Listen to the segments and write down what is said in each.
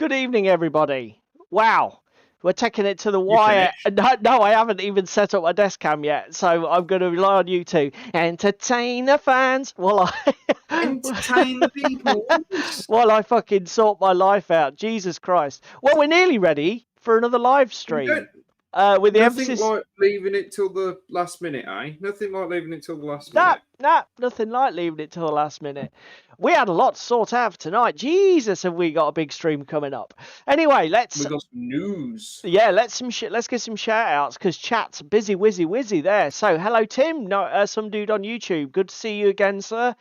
Good evening, everybody. Wow, we're taking it to the You wire. finished? No, I haven't even set up my desk cam yet, so I'm going to rely on you to entertain the fans while Entertain the people. while I fucking sort my life out. Jesus Christ. Well, we're nearly ready for another live You don't, stream. With the nothing emphasis. like leaving it till the last minute, eh? Nothing like leaving it till the last Nah, minute. nothing like leaving it till the last minute. We had a lot to sort out tonight. Jesus, have we got a big stream coming up? Anyway, We got some news. let's get some shout outs because chat's busy, whizzy there. So, hello, Tim. No, some dude on YouTube. Good to see you again, sir.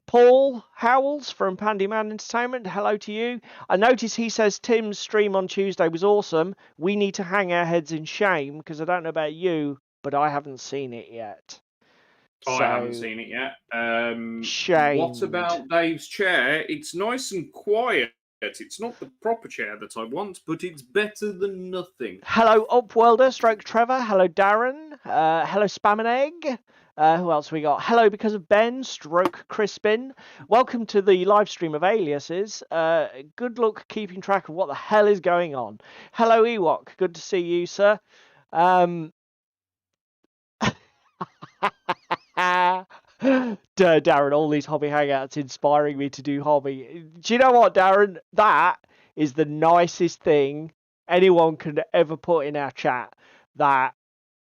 Paul Howells from Pandyman Entertainment. Hello to you. I notice he says Tim's stream on Tuesday was awesome. We need to hang our heads in shame because I don't know about you, but I haven't seen it yet. I haven't seen it yet. Shamed. What about Dave's chair? It's nice and quiet. It's not the proper chair that I want, but it's better than nothing. Hello, Upwelder, stroke Trevor. Hello, Darren. Hello, Spam and Egg. Who else we got? Hello, because of Ben, stroke Crispin. Welcome to the live stream of aliases. Good luck keeping track of what the hell is going on. Hello, Ewok. Good to see you, sir. Darren, all these hobby hangouts inspiring me to do hobby. Do you know what, Darren? That is the nicest thing anyone could ever put in our chat. That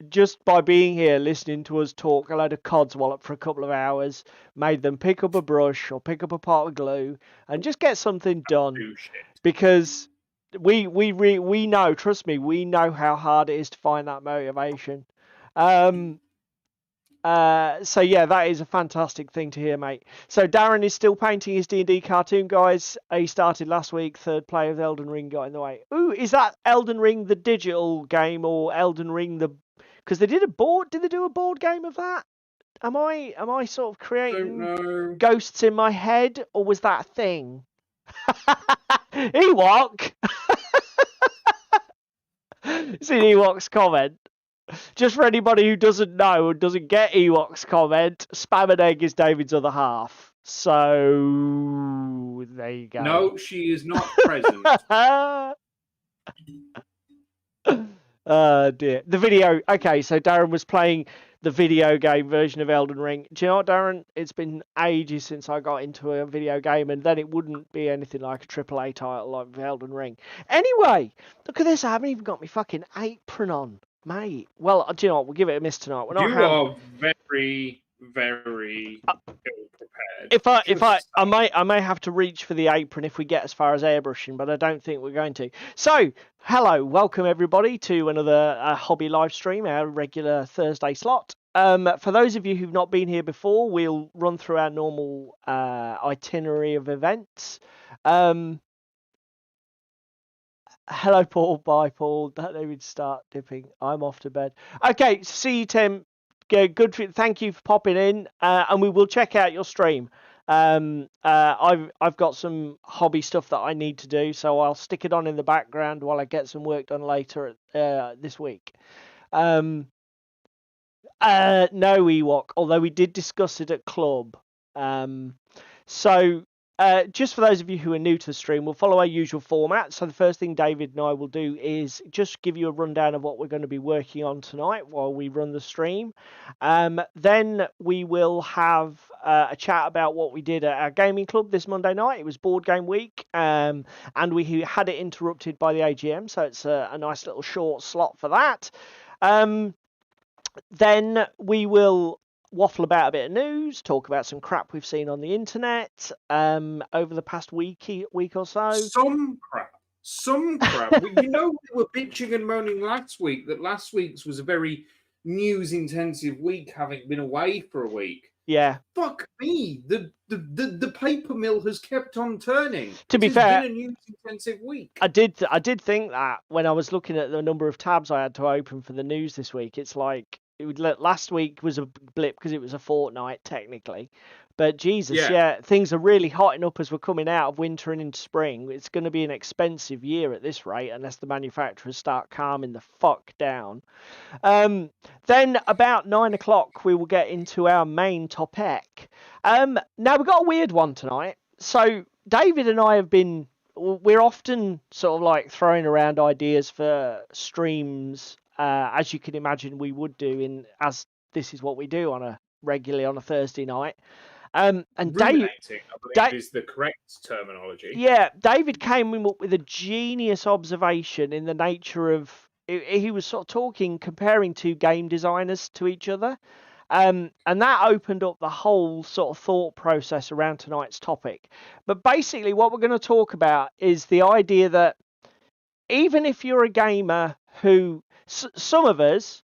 just by being here, listening to us talk a load of codswallop for a couple of hours, made them pick up a brush or pick up a pot of glue and just get something done. Because we know, trust me, we know how hard it is to find that motivation. So yeah, that is a fantastic thing to hear, mate. So Darren is still painting his D&D cartoon, guys. He started last week. Third play of Elden Ring got in the way. Ooh, is that Elden Ring the digital game or Elden Ring the? Because they did a board. Did they do a board game of that? Am I sort of creating ghosts in my head, or was that a thing? Ewok. It's an Ewok's comment. Just for anybody who doesn't know and doesn't get Ewok's comment, Spam and Egg is David's other half. So there you go. No, she is not present. Dear. The video. Okay, so Darren was playing the video game version of Elden Ring. Do you know what, Darren? It's been ages since I got into a video game, and then it wouldn't be anything like a AAA title like Elden Ring. Anyway, look at this. I haven't even got my fucking apron on. Mate, well, do you know what? We'll give it a miss tonight. You are very, very ill-prepared. I may have to reach for the apron if we get as far as airbrushing, but I don't think we're going to. So, hello, welcome everybody to another hobby live stream, our regular Thursday slot. For those of you who've not been here before, we'll run through our normal itinerary of events. Hello, Paul. Bye, Paul. Don't even start dipping. I'm off to bed. Okay, see you, Tim. Good. Thank you for popping in, and we will check out your stream. I've got some hobby stuff that I need to do, so I'll stick it on in the background while I get some work done later this week. No Ewok, although we did discuss it at club. Just for those of you who are new to the stream, we'll follow our usual format. So the first thing David and I will do is just give you a rundown of what we're going to be working on tonight while we run the stream. Then we will have a chat about what we did at our gaming club this Monday night. It was board game week, and we had it interrupted by the AGM, so it's a nice little short slot for that. Then we will waffle about a bit of news, talk about some crap we've seen on the internet over the past week or so. Some crap. We were bitching and moaning last week that last week's was a very news-intensive week, having been away for a week. Yeah. Fuck me. The paper mill has kept on turning. To be fair, it's been a news-intensive week. I did think that when I was looking at the number of tabs I had to open for the news this week. It's like last week was a blip because it was a fortnight technically, but Jesus, yeah, things are really hotting up as we're coming out of winter and into spring. It's going to be an expensive year at this rate unless the manufacturers start calming the fuck down. Then about 9 o'clock we will get into our main topic. Now we've got a weird one tonight. So David and I have been we're often sort of like throwing around ideas for streams, as you can imagine we would do as this is what we do regularly on a Thursday night. And Ruminating, I believe, is the correct terminology. Yeah, David came up with a genius observation in the nature of he was sort of comparing two game designers to each other. And that opened up the whole sort of thought process around tonight's topic. But basically, what we're going to talk about is the idea that even if you're a gamer who, some of us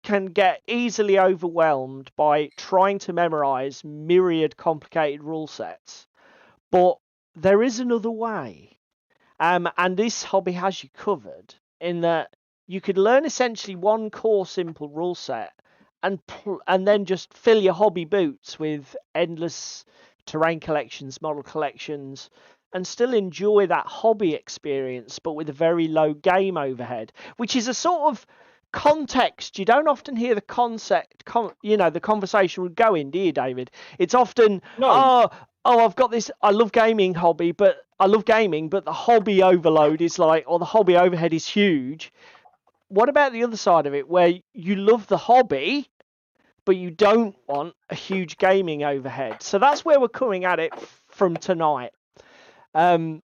can get easily overwhelmed by trying to memorize myriad complicated rule sets, but there is another way. And this hobby has you covered in that you could learn essentially one core simple rule set and then just fill your hobby boots with endless terrain collections, model collections, and still enjoy that hobby experience, but with a very low game overhead, which is a sort of context you don't often hear the concept, the conversation would go in, do you, David? It's often, No. Oh, I've got this, I love gaming, but the hobby overload is like, or the hobby overhead is huge. What about the other side of it, where you love the hobby, but you don't want a huge gaming overhead? So that's where we're coming at it from tonight. Yeah,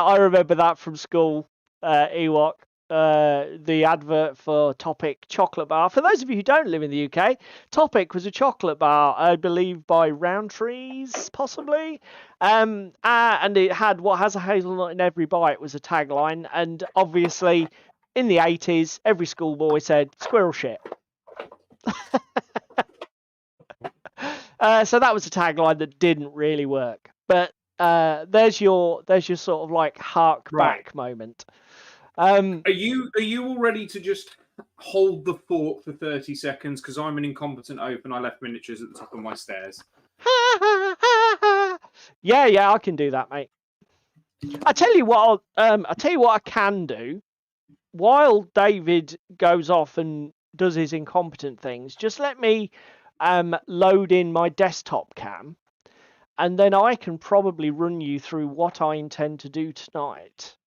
I remember that from school, Ewok. The advert for Topic chocolate bar. For those of you who don't live in the UK, Topic was a chocolate bar, I believe, by Roundtrees, possibly. And it had "What has a hazelnut in every bite" was a tagline. And obviously, in the 80s, every schoolboy said "squirrel shit." So that was a tagline that didn't really work. But there's your sort of like hark back moment. Are you all ready to just hold the fort for 30 seconds? Because I'm an incompetent oaf and I left miniatures at the top of my stairs. Yeah, I can do that, mate. I tell you what I can do. While David goes off and does his incompetent things, just let me load in my desktop cam, and then I can probably run you through what I intend to do tonight.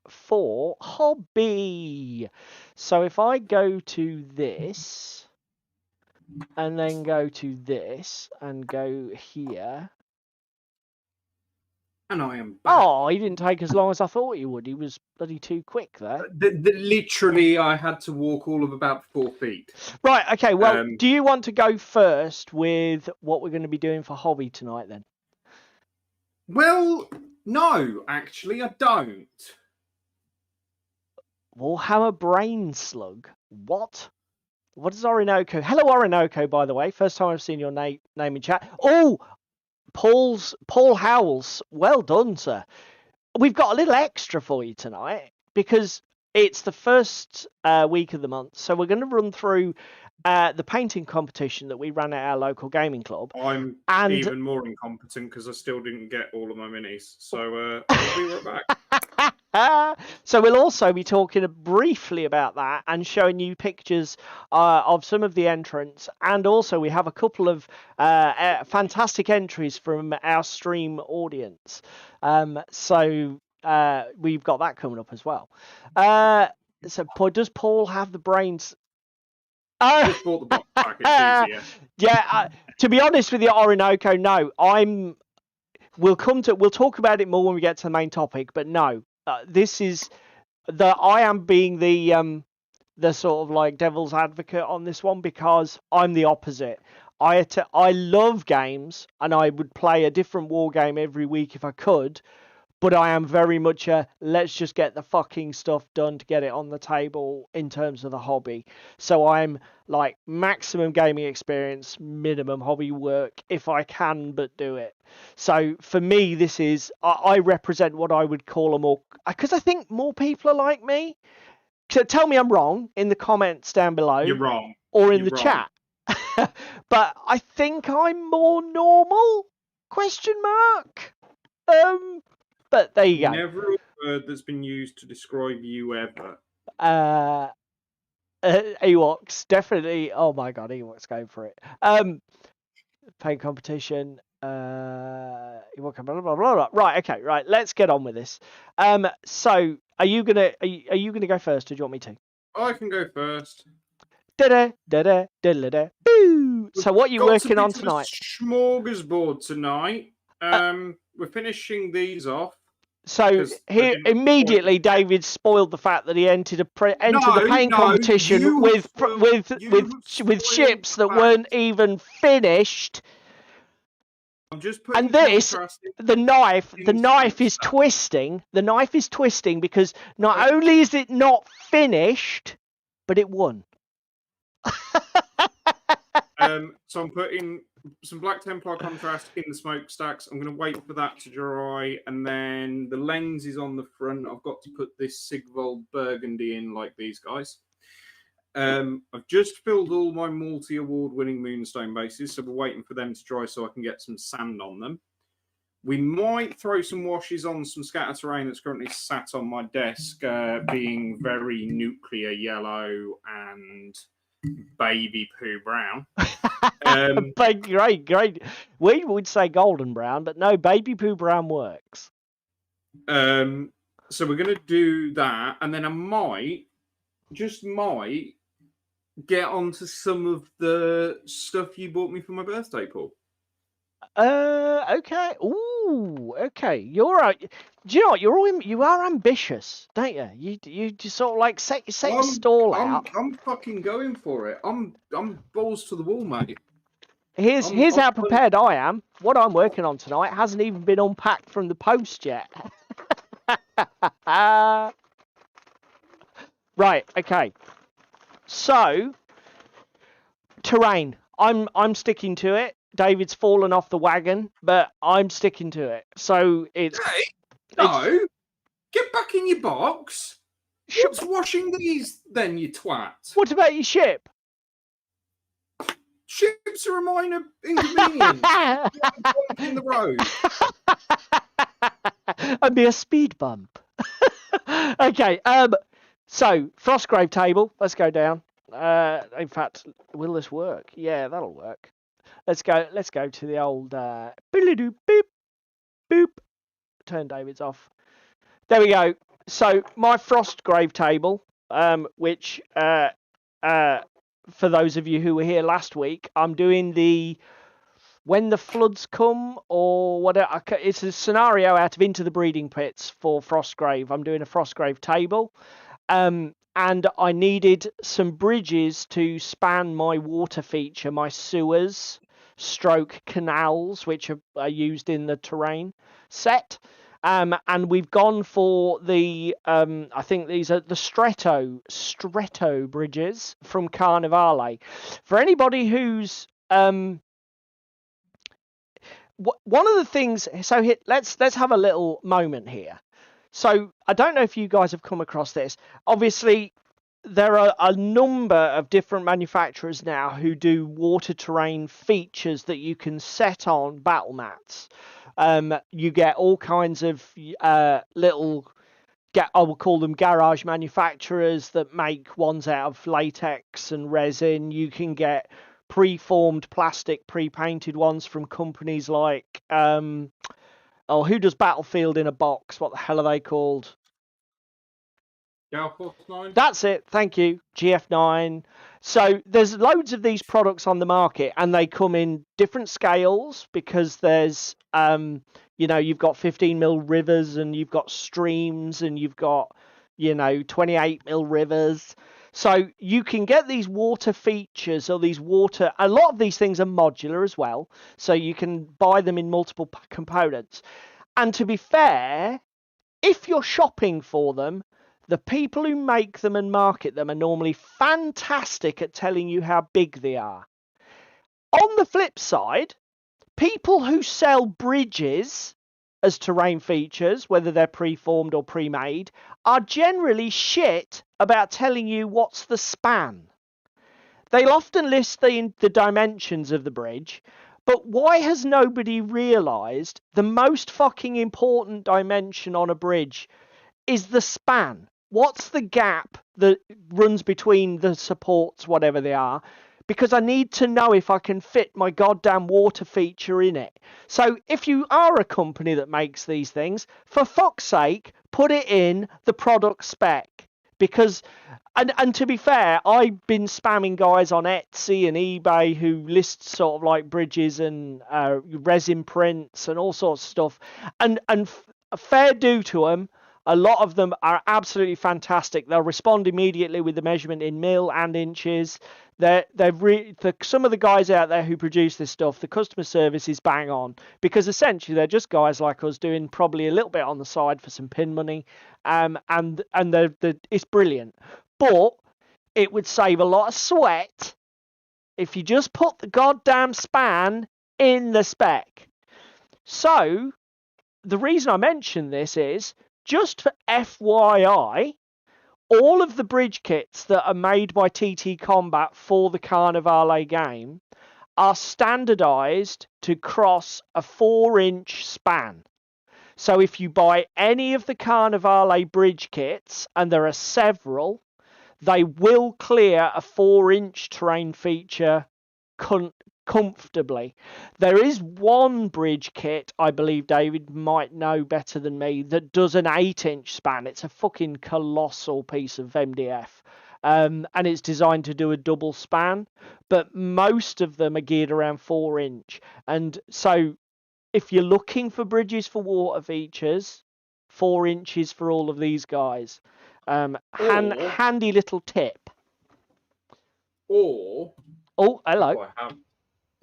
For hobby. So if I go to this and then go to this and go here. And I am back. Oh, he didn't take as long as I thought he would. He was bloody too quick there. Literally, I had to walk all of about 4 feet. Right, okay, well, do you want to go first with what we're going to be doing for hobby tonight then? Well, no, actually, I don't. Warhammer Brain Slug. What? What is Orinoco? Hello, Orinoco, by the way. First time I've seen your name in chat. Oh, Paul Howells. Well done, sir. We've got a little extra for you tonight because it's the first week of the month. So we're going to run through the painting competition that we ran at our local gaming club. I'm even more incompetent because I still didn't get all of my minis. So I'll be right back. So we'll also be talking briefly about that and showing you pictures of some of the entrants, and also we have a couple of fantastic entries from our stream audience. So we've got that coming up as well. So does Paul have the brains? I just bought the box back. It's easier. Yeah, to be honest with you, Orinoco, no. We'll talk about it more when we get to the main topic, but no. This is I am being the sort of like devil's advocate on this one because I'm the opposite. I love games and I would play a different war game every week if I could, but I am very much let's just get the fucking stuff done to get it on the table in terms of the hobby. So I'm like maximum gaming experience, minimum hobby work if I can but do it. So for me, this is I represent what I would call a more, because I think more people are like me. So tell me I'm wrong in the comments down below. You're wrong. Or in the chat. But I think I'm more normal? Question mark. But there you go. Never a word that's been used to describe you ever. Ewoks, definitely. Oh my god, Ewoks going for it. Paint competition. Blah, blah, blah, blah. Right, okay, right. Let's get on with this. So are you gonna go first, or do you want me to? I can go first. Da-da, da-da, da-da-da, boo. We've So what are you got a working on bit of a tonight? smorgasbord tonight. We're finishing these off. So here immediately, David spoiled the fact that he entered the paint competition with ships that weren't even finished. I'm just putting and this, contrast the knife is twisting. The knife is twisting because not only is it not finished, but it won. So I'm putting some Black Templar contrast in the smokestacks. I'm going to wait for that to dry, and then the lens is on the front. I've got to put this Sigvold Burgundy in like these guys. I've just filled all my multi-award-winning Moonstone bases, so we're waiting for them to dry so I can get some sand on them. We might throw some washes on some scatter terrain that's currently sat on my desk, being very nuclear yellow and baby poo brown. Great. We would say golden brown, but no, baby poo brown works. So we're going to do that, and then I might get onto some of the stuff you bought me for my birthday, Paul. Okay. Ooh, okay. You're right. Do you know what? You are ambitious, don't you? You just sort of like set your stall out. I'm fucking going for it. I'm balls to the wall, mate. Here's how prepared I am. What I'm working on tonight hasn't even been unpacked from the post yet. Right. Okay. So, terrain. I'm sticking to it. David's fallen off the wagon, but I'm sticking to it. So it's... Hey, no! Get back in your box! What's washing these then, you twat? What about your ship? Ships are a minor inconvenience. In the road. And be a speed bump. Okay, so Frostgrave table. Let's go down. In fact, will this work? Yeah, that'll work. Let's go to the old boop boop. Turn David's off. There we go. So my Frostgrave table, which for those of you who were here last week, I'm doing the When the Floods Come or whatever. It's a scenario out of Into the Breeding Pits for Frostgrave. I'm doing a Frostgrave table. And I needed some bridges to span my water feature, my sewers, stroke canals, which are used in the terrain set. And we've gone for the, I think these are the Stretto bridges from Carnivale. For anybody who's, one of the things, so let's have a little moment here. So I don't know if you guys have come across this. Obviously, there are a number of different manufacturers now who do water terrain features that you can set on battle mats. You get all kinds of little, I will call them garage manufacturers that make ones out of latex and resin. You can get pre-formed plastic, pre-painted ones from companies like... who does Battlefield in a box? What the hell are they called? GF9. That's it. Thank you. GF9. So there's loads of these products on the market, and they come in different scales because there's, you've got 15mm rivers, and you've got streams, and you've got, 28mm rivers. So you can get these water features or these water... A lot of these things are modular as well, so you can buy them in multiple components. And to be fair, if you're shopping for them, the people who make them and market them are normally fantastic at telling you how big they are. On the flip side, people who sell bridges as terrain features, whether they're pre-formed or pre-made, are generally shit about telling you what's the span. They'll often list the dimensions of the bridge, but why has nobody realised the most fucking important dimension on a bridge is the span? What's the gap that runs between the supports, whatever they are, because I need to know if I can fit my goddamn water feature in it. So if you are a company that makes these things, for fuck's sake, put it in the product spec. Because, and to be fair, I've been spamming guys on Etsy and eBay who list sort of like bridges and resin prints and all sorts of stuff. And fair due to them, a lot of them are absolutely fantastic. They'll respond immediately with the measurement in mil and inches. Some of the guys out there who produce this stuff, the customer service is bang on, because essentially they're just guys like us doing probably a little bit on the side for some pin money, and it's brilliant. But it would save a lot of sweat if you just put the goddamn span in the spec. So the reason I mention this is, just for FYI, all of the bridge kits that are made by TT Combat for the Carnivale game are standardized to cross a 4-inch span. So if you buy any of the Carnivale bridge kits, and there are several, they will clear a 4-inch terrain feature comfortably. There is one bridge kit, I believe David might know better than me, that does an 8-inch span. It's a fucking colossal piece of MDF. And it's designed to do a double span, but most of them are geared around 4-inch. And so if you're looking for bridges for water features, 4 inches for all of these guys. Handy little tip. Or, oh, hello.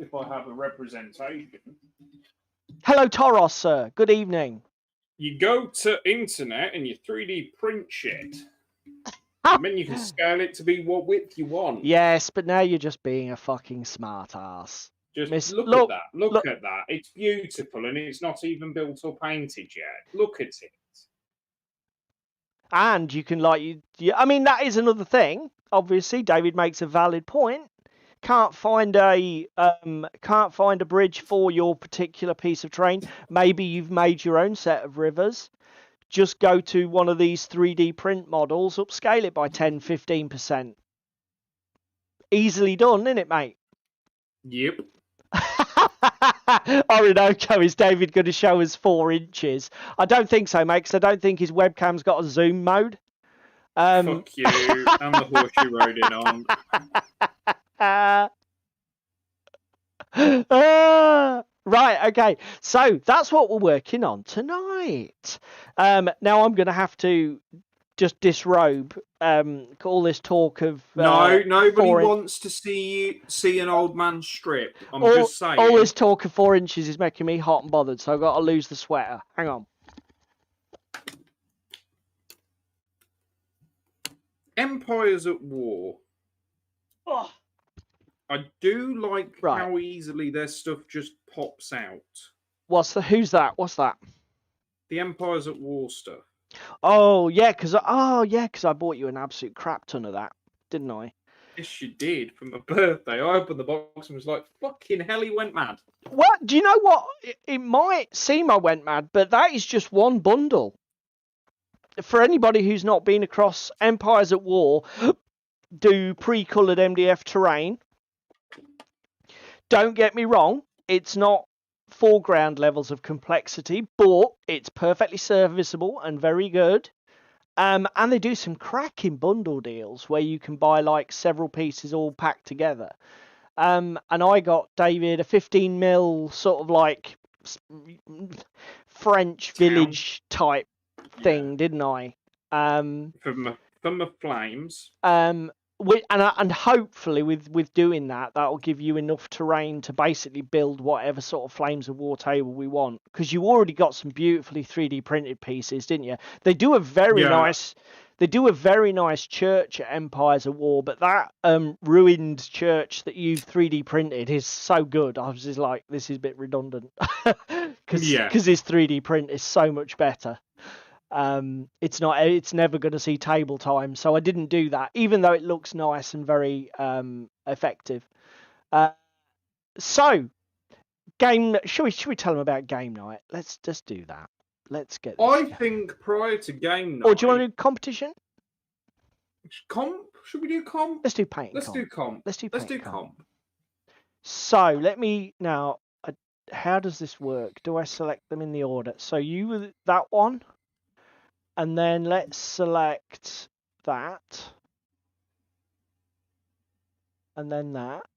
If I have a representation. Hello, Toros, sir. Good evening. You go to internet and you 3D print shit. And then you can scale it to be what width you want. Yes, but now you're just being a fucking smart ass. Just look at that. Look at that. It's beautiful, and it's not even built or painted yet. Look at it. And you can I mean, that is another thing. Obviously, David makes a valid point. Can't find a bridge for your particular piece of terrain. Maybe you've made your own set of rivers. Just go to one of these 3D print models, upscale it by 10-15%. Easily done, isn't it, mate? Yep. Orinoco, is David going to show us 4 inches? I don't think so, mate, because I don't think his webcam's got a zoom mode. Fuck you. I'm the horse you rode in on. Right, okay. So that's what we're working on tonight. Now I'm going to have to just disrobe all this talk of nobody wants to see an old man strip. I'm just saying. All this talk of 4 inches is making me hot and bothered, so I've got to lose the sweater. Hang on. Empires at War. Oh. I do like how easily their stuff just pops out. Who's that? What's that? The Empires at War stuff. Oh yeah, because I bought you an absolute crap ton of that, didn't I? Yes, you did. For my birthday, I opened the box and was like, "Fucking hell, he went mad." What? Do you know what? It might seem I went mad, but that is just one bundle. For anybody who's not been across, Empires at War do pre-coloured MDF terrain. Don't get me wrong, it's not foreground levels of complexity, but it's perfectly serviceable and very good. And they do some cracking bundle deals where you can buy like several pieces all packed together. And I got David a 15mm sort of like French village type thing, didn't I? From the flames. And hopefully with doing that, that'll give you enough terrain to basically build whatever sort of Flames of War table we want. Because you already got some beautifully 3D printed pieces, didn't you? They do a very nice church at Empires of War, but that ruined church that you've 3D printed is so good. I was just like, this is a bit redundant because his 3D print is so much better. It's never going to see table time, so I didn't do that, even though it looks nice and very effective. So should we tell them about game night? Let's just do that. Let's get this I think prior to game night, or do you want to do competition? Comp Should we do comp? Let's do paint and Let's comp. do comp. Let's do Let's paint do and comp. comp. So let me now. How does this work? Do I select them in the order? So you were that one, and then let's select that, and then that,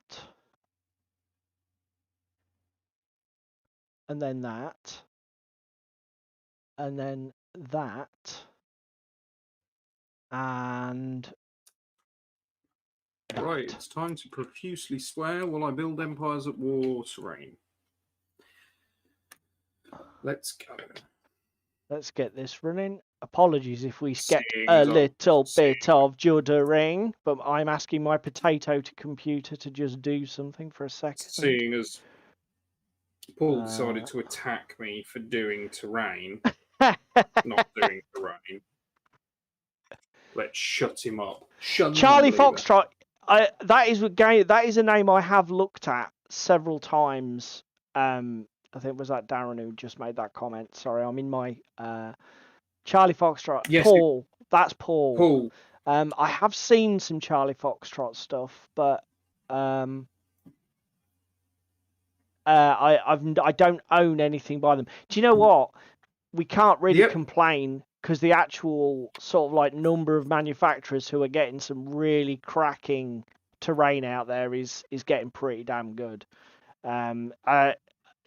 and then that, and then that, and that. Right, it's time to profusely swear while I build empires at war terrain. Let's go. Let's get this running. Apologies if we get Seeing a as little bit of juddering, but I'm asking my potato to computer to just do something for a second. Seeing as Paul decided to attack me for doing terrain, not doing terrain. Let's shut him up. Charlie Foxtrot. That is a name I have looked at several times. I think it was that Darren who just made that comment. Sorry, I'm in my Charlie Foxtrot. Yes, Paul. That's Paul. Paul. I have seen some Charlie Foxtrot stuff, but I don't own anything by them. Do you know what? We can't really complain because the actual sort of like number of manufacturers who are getting some really cracking terrain out there is getting pretty damn good.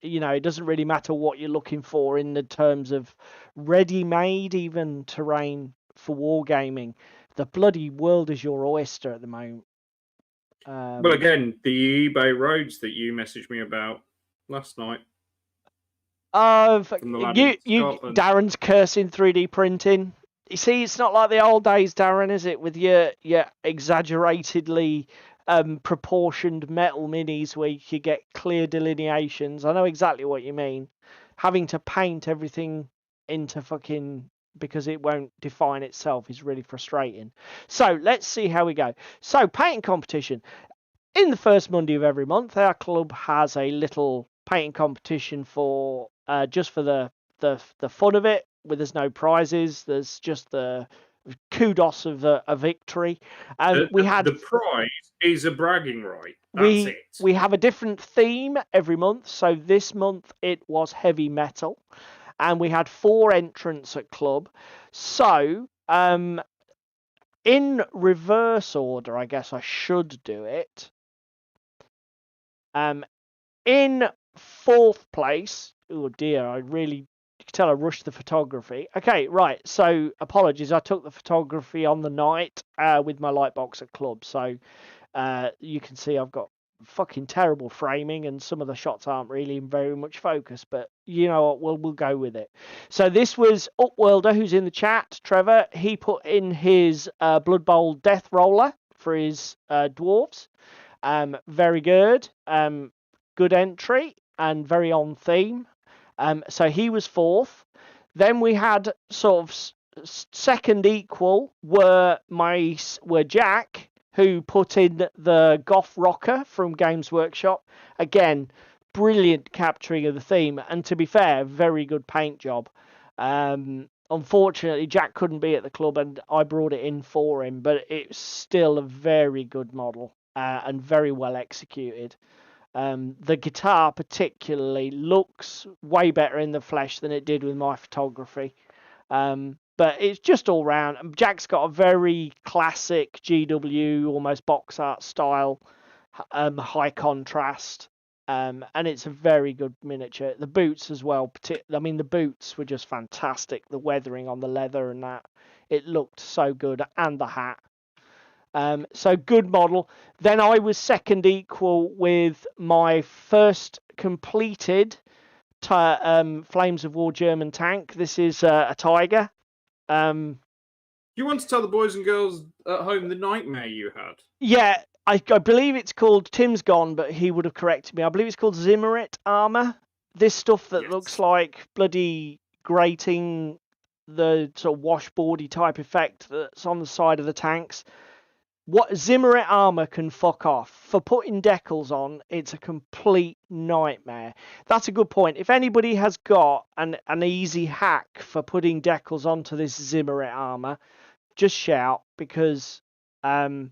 You know, it doesn't really matter what you're looking for in the terms of ready-made even terrain for wargaming. The bloody world is your oyster at the moment. Well, again, the eBay roads that you messaged me about last night. Darren's cursing 3D printing. You see, it's not like the old days, Darren, is it? With your exaggeratedly proportioned metal minis where you could get clear delineations. I know exactly what you mean. Having to paint everything into fucking because it won't define itself is really frustrating. So let's see how we go. So painting competition. In the first Monday of every month, our club has a little painting competition for just for the fun of it. Where there's no prizes, there's just the kudos of a victory. We had the prize is a bragging right. That's it. We have a different theme every month. So this month it was heavy metal, and we had 4 entrants at club. So in reverse order, I guess I should do it. In 4th place, oh dear, you can tell I rushed the photography. Okay, right, so apologies, I took the photography on the night with my lightbox at club, so you can see I've got fucking terrible framing and some of the shots aren't really in very much focus, but you know what, we'll go with it. So this was Upworlder, who's in the chat, Trevor. He put in his Blood Bowl Death Roller for his dwarves. Very good. Good entry and very on theme. So he was 4th. Then we had sort of second equal were Jack, who put in the Goth Rocker from Games Workshop. Again, brilliant capturing of the theme, and to be fair, very good paint job. Unfortunately, Jack couldn't be at the club, and I brought it in for him, but it's still a very good model and very well executed. The guitar particularly looks way better in the flesh than it did with my photography. But it's just all round. Jack's got a very classic GW, almost box art style, high contrast, and it's a very good miniature. The boots as well. I mean, the boots were just fantastic. The weathering on the leather and that, it looked so good, and the hat. So good model. Then I was second equal with my first completed Flames of War German tank. This is a Tiger. You want to tell the boys and girls at home the nightmare you had? Yeah, I believe it's called, Tim's gone, but he would have corrected me. I believe it's called Zimmerit armor. This stuff that looks like bloody grating, the sort of washboardy type effect that's on the side of the tanks. What Zimmerit armor can fuck off. For putting decals on, it's a complete nightmare. That's a good point. If anybody has got an easy hack for putting decals onto this Zimmerit armor, just shout, because Paul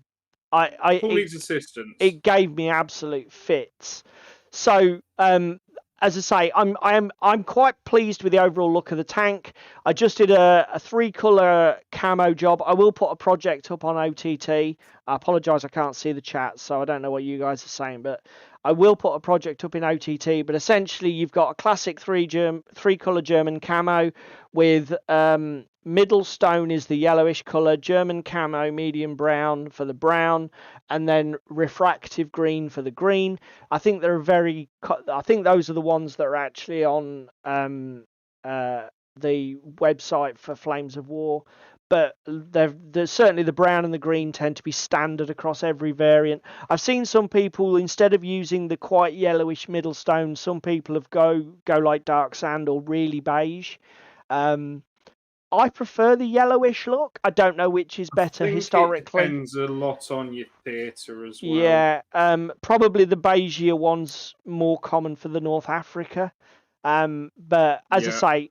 It, needs assistance. it gave me absolute fits. So, as I say, I'm quite pleased with the overall look of the tank. I just did a 3-color camo job. I will put a project up on OTT. I apologise, I can't see the chat, so I don't know what you guys are saying, but I will put a project up in OTT. But essentially, you've got a classic 3-color German camo with middle stone is the yellowish color, German camo medium brown for the brown, and then refractive green for the green. I think I think those are the ones that are actually on the website for Flames of War. But they're certainly the brown and the green tend to be standard across every variant. I've seen some people, instead of using the quite yellowish middle stone, some people have go like dark sand or really beige. I prefer the yellowish look. I don't know which is better I think historically. it depends a lot on your theatre as well. Yeah, probably the beigeier one's more common for the North Africa. But as I say,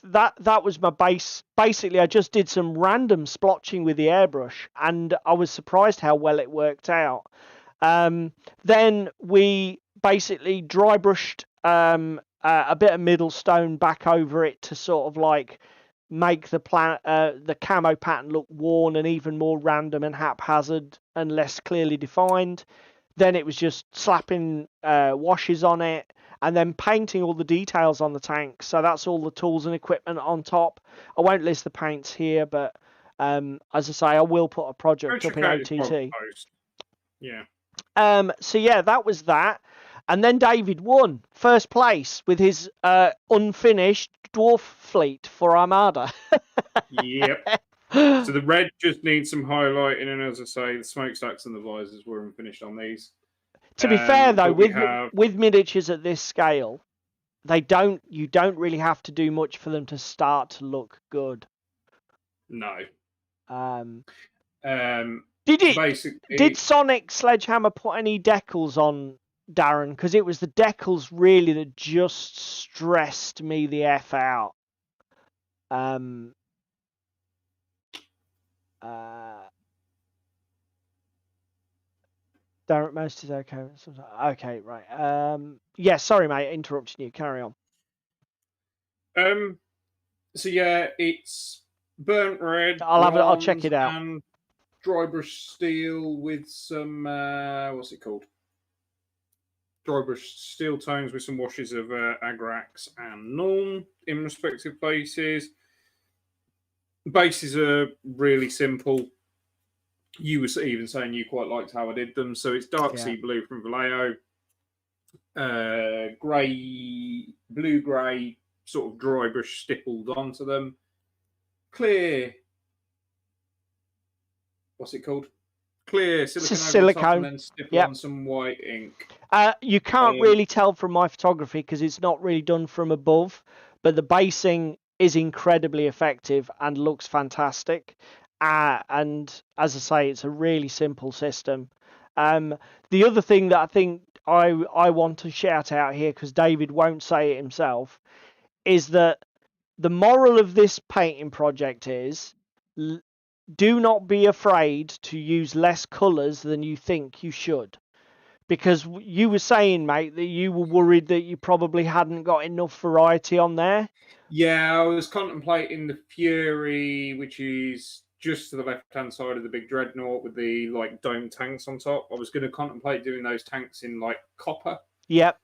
that was my base. Basically, I just did some random splotching with the airbrush, and I was surprised how well it worked out. Then we basically dry brushed a bit of middle stone back over it to sort of like make the camo pattern look worn and even more random and haphazard and less clearly defined. Then it was just slapping washes on it and then painting all the details on the tank. So that's all the tools and equipment on top. I won't list the paints here, but as I say, I will put a project up in OTT. Yeah. So yeah, that was that. And then David won first place with his unfinished dwarf fleet for Armada. Yep. So the red just needs some highlighting, and as I say, the smokestacks and the visors were unfinished on these. To be fair though, with miniatures at this scale, you don't really have to do much for them to start to look good. No. Did Sonic Sledgehammer put any decals on, Darren? Because it was the decals really that just stressed me the F out. Darren, most is okay. Okay, right. Yeah, sorry, mate, interrupting you. Carry on. So yeah, it's burnt red. I'll check it out. And dry brush steel with some what's it called? Dry brush steel tones with some washes of Agrax and Nuln in respective places. Bases are really simple. You were even saying you quite liked how I did them. So it's dark sea blue from Vallejo, blue grey, sort of dry brush stippled onto them. Clear, what's it called? Clear silicone, and then stipple on some white ink. You can't really tell from my photography because it's not really done from above, but the basing is incredibly effective and looks fantastic. And as I say, it's a really simple system. The other thing that I think I want to shout out here, because David won't say it himself, is that the moral of this painting project is do not be afraid to use less colours than you think you should. Because you were saying, mate, that you were worried that you probably hadn't got enough variety on there. Yeah, I was contemplating the Fury, which is just to the left-hand side of the big dreadnought with the like dome tanks on top. I was going to contemplate doing those tanks in like copper. Yep.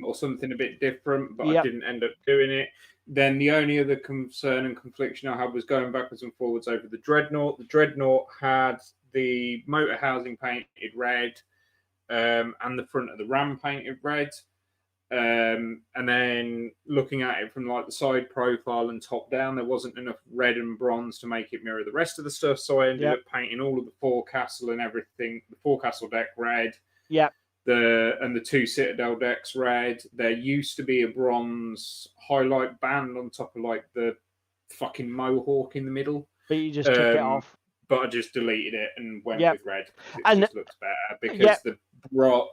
Or something a bit different, but I didn't end up doing it. Then the only other concern and confliction I had was going backwards and forwards over the dreadnought. The dreadnought had the motor housing painted red, and the front of the ram painted red. And then looking at it from like the side profile and top down, there wasn't enough red and bronze to make it mirror the rest of the stuff. So I ended up painting all of the forecastle and everything, the forecastle deck red. Yeah. And the 2 Citadel decks red. There used to be a bronze highlight band on top of like the fucking mohawk in the middle. But you just took it off. But I just deleted it and went with red. It just looks better because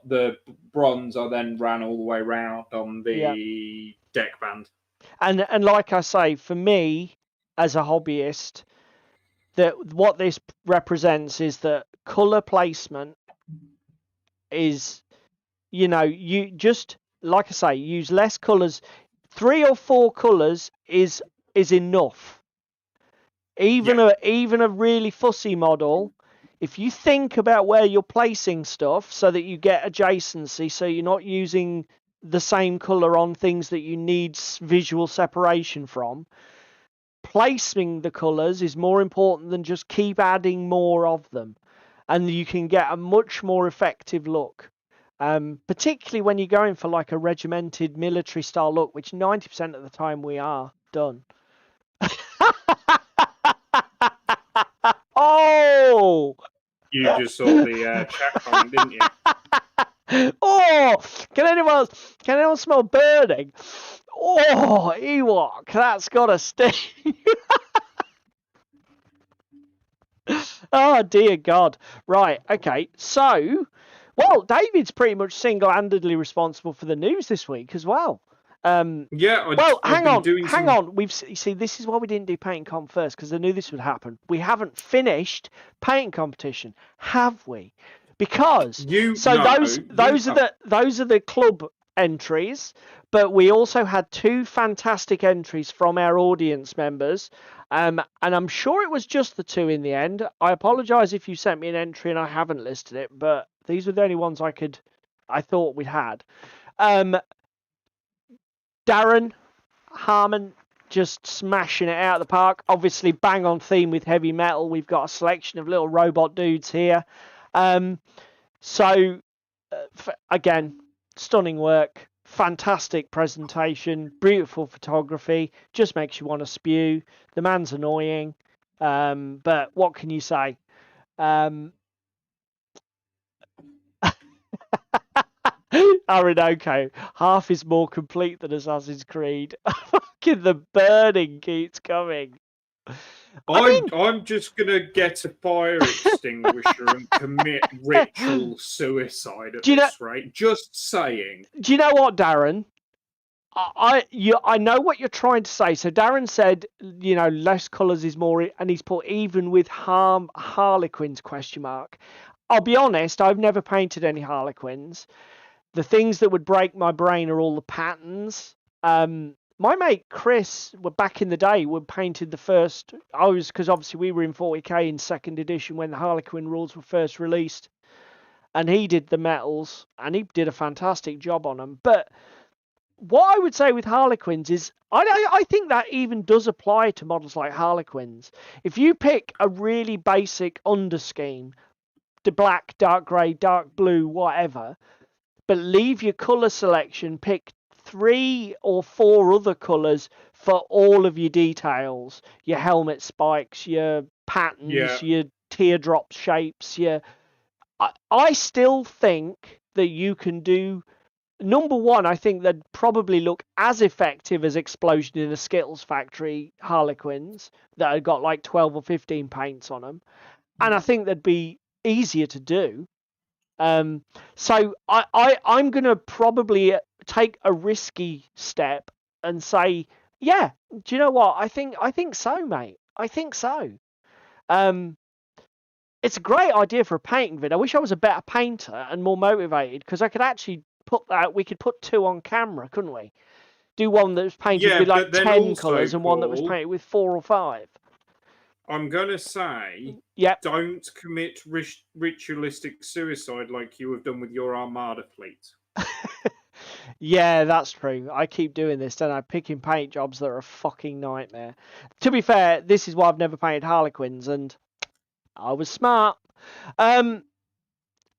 the bronze I then ran all the way around on the deck band. And like I say, for me as a hobbyist, that what this represents is that color placement is, you just, like I say, use less colors. 3 or 4 colors is enough. Even a really fussy model, if you think about where you're placing stuff so that you get adjacency, so you're not using the same color on things that you need visual separation from, placing the colors is more important than just keep adding more of them, and you can get a much more effective look. Particularly when you're going for like a regimented military style look, which 90% of the time we are done. Oh! You just saw the chat comment, didn't you? Oh! Can anyone smell burning? Oh, Ewok, that's got a sting. Oh, dear God. Right, okay. So, well, David's pretty much single-handedly responsible for the news this week as well. Yeah. Hang on. See, this is why we didn't do painting comp first, because I knew this would happen. We haven't finished painting competition, have we? Because those are the club entries, but we also had 2 fantastic entries from our audience members, and I'm sure it was just the 2 in the end. I apologise if you sent me an entry and I haven't listed it, but these were the only ones I thought we had. Darren Harmon just smashing it out of the park. Obviously, bang on theme with heavy metal. We've got a selection of little robot dudes here. Again, stunning work, fantastic presentation, beautiful photography. Just makes you want to spew. The man's annoying, but what can you say? Orinoco, half is more complete than Assassin's Creed. Fucking the burning keeps coming. I'm just gonna get a fire extinguisher and commit ritual suicide at this rate. Just saying. Do you know what, Darren? I know what you're trying to say. So Darren said, less colours is more, and he's put even with Harlequins ? I'll be honest, I've never painted any Harlequins. The things that would break my brain are all the patterns. My mate Chris, back in the day, would painted the first. Because obviously we were in 40k in 2nd edition when the Harlequin rules were first released, and he did the metals, and he did a fantastic job on them. But what I would say with Harlequins is, I think that even does apply to models like Harlequins. If you pick a really basic underscheme, the black, dark grey, dark blue, whatever, but leave your colour selection, pick 3 or 4 other colours for all of your details, your helmet spikes, your patterns, your teardrop shapes. I still think that you can do. Number one, I think they'd probably look as effective as Explosion in a Skittles Factory Harlequins that had got like 12 or 15 paints on them, and I think they'd be easier to do. So I'm going to probably take a risky step and say, yeah, do you know what? I think so, mate. I think so. It's a great idea for a painting vid. I wish I was a better painter and more motivated, because I could actually we could put 2 on camera, couldn't we? Do one that was painted with like 10 colours and one that was painted with 4 or 5. I'm going to say, don't commit ritualistic suicide like you have done with your Armada fleet. Yeah, that's true. I keep doing this, don't I? Picking paint jobs that are a fucking nightmare. To be fair, this is why I've never painted Harlequins, and I was smart. And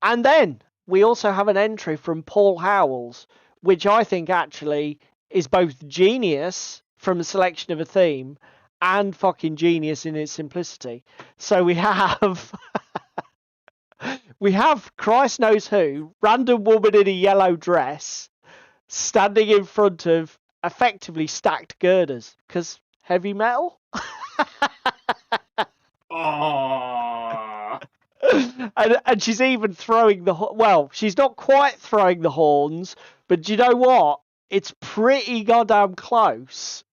then we also have an entry from Paul Howells, which I think actually is both genius from the selection of a theme and fucking genius in its simplicity. So we have Christ knows who, random woman in a yellow dress, standing in front of effectively stacked girders, because heavy metal. Oh. And she's even throwing she's not quite throwing the horns, but do you know what? It's pretty goddamn close.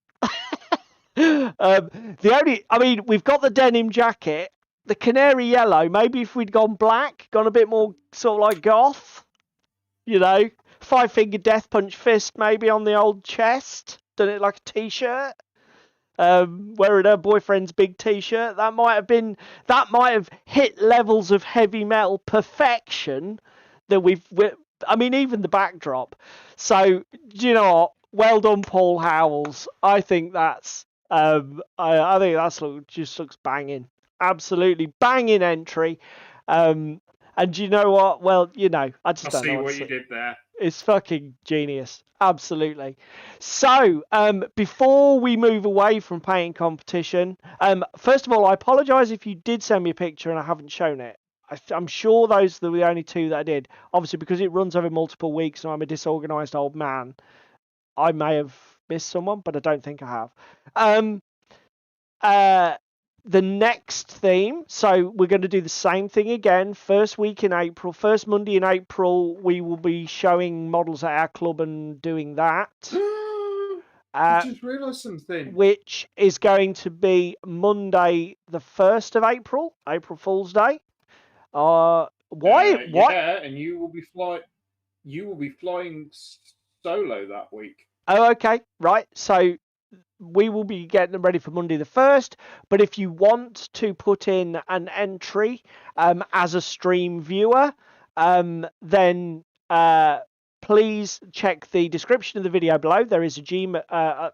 We've got the denim jacket, the canary yellow. Maybe if we'd gone black, gone a bit more sort of like goth, you know, 5-finger death punch fist maybe on the old chest, done it like a t-shirt. Wearing her boyfriend's big t-shirt, that might have hit levels of heavy metal perfection that even the backdrop. So, do you know what? Well done, Paul Howells. I think that's I think just looks banging, absolutely banging entry. And you know what? Well, I just don't know. I see what you did there. It's fucking genius. Absolutely. So, before we move away from painting competition, first of all, I apologise if you did send me a picture and I haven't shown it. I'm sure those are the only two that I did. Obviously, because it runs over multiple weeks and I'm a disorganised old man, I may have missed someone, but I don't think I have. The next theme, so we're going to do the same thing again. First Monday in April, we will be showing models at our club and doing that. I just realised something. Which is going to be Monday, the 1st of April, April Fool's Day. Why? Yeah, and you will be flying solo that week. Oh, okay, right. So we will be getting them ready for Monday the 1st, but if you want to put in an entry as a stream viewer, then please check the description of the video below. There is a Gmail,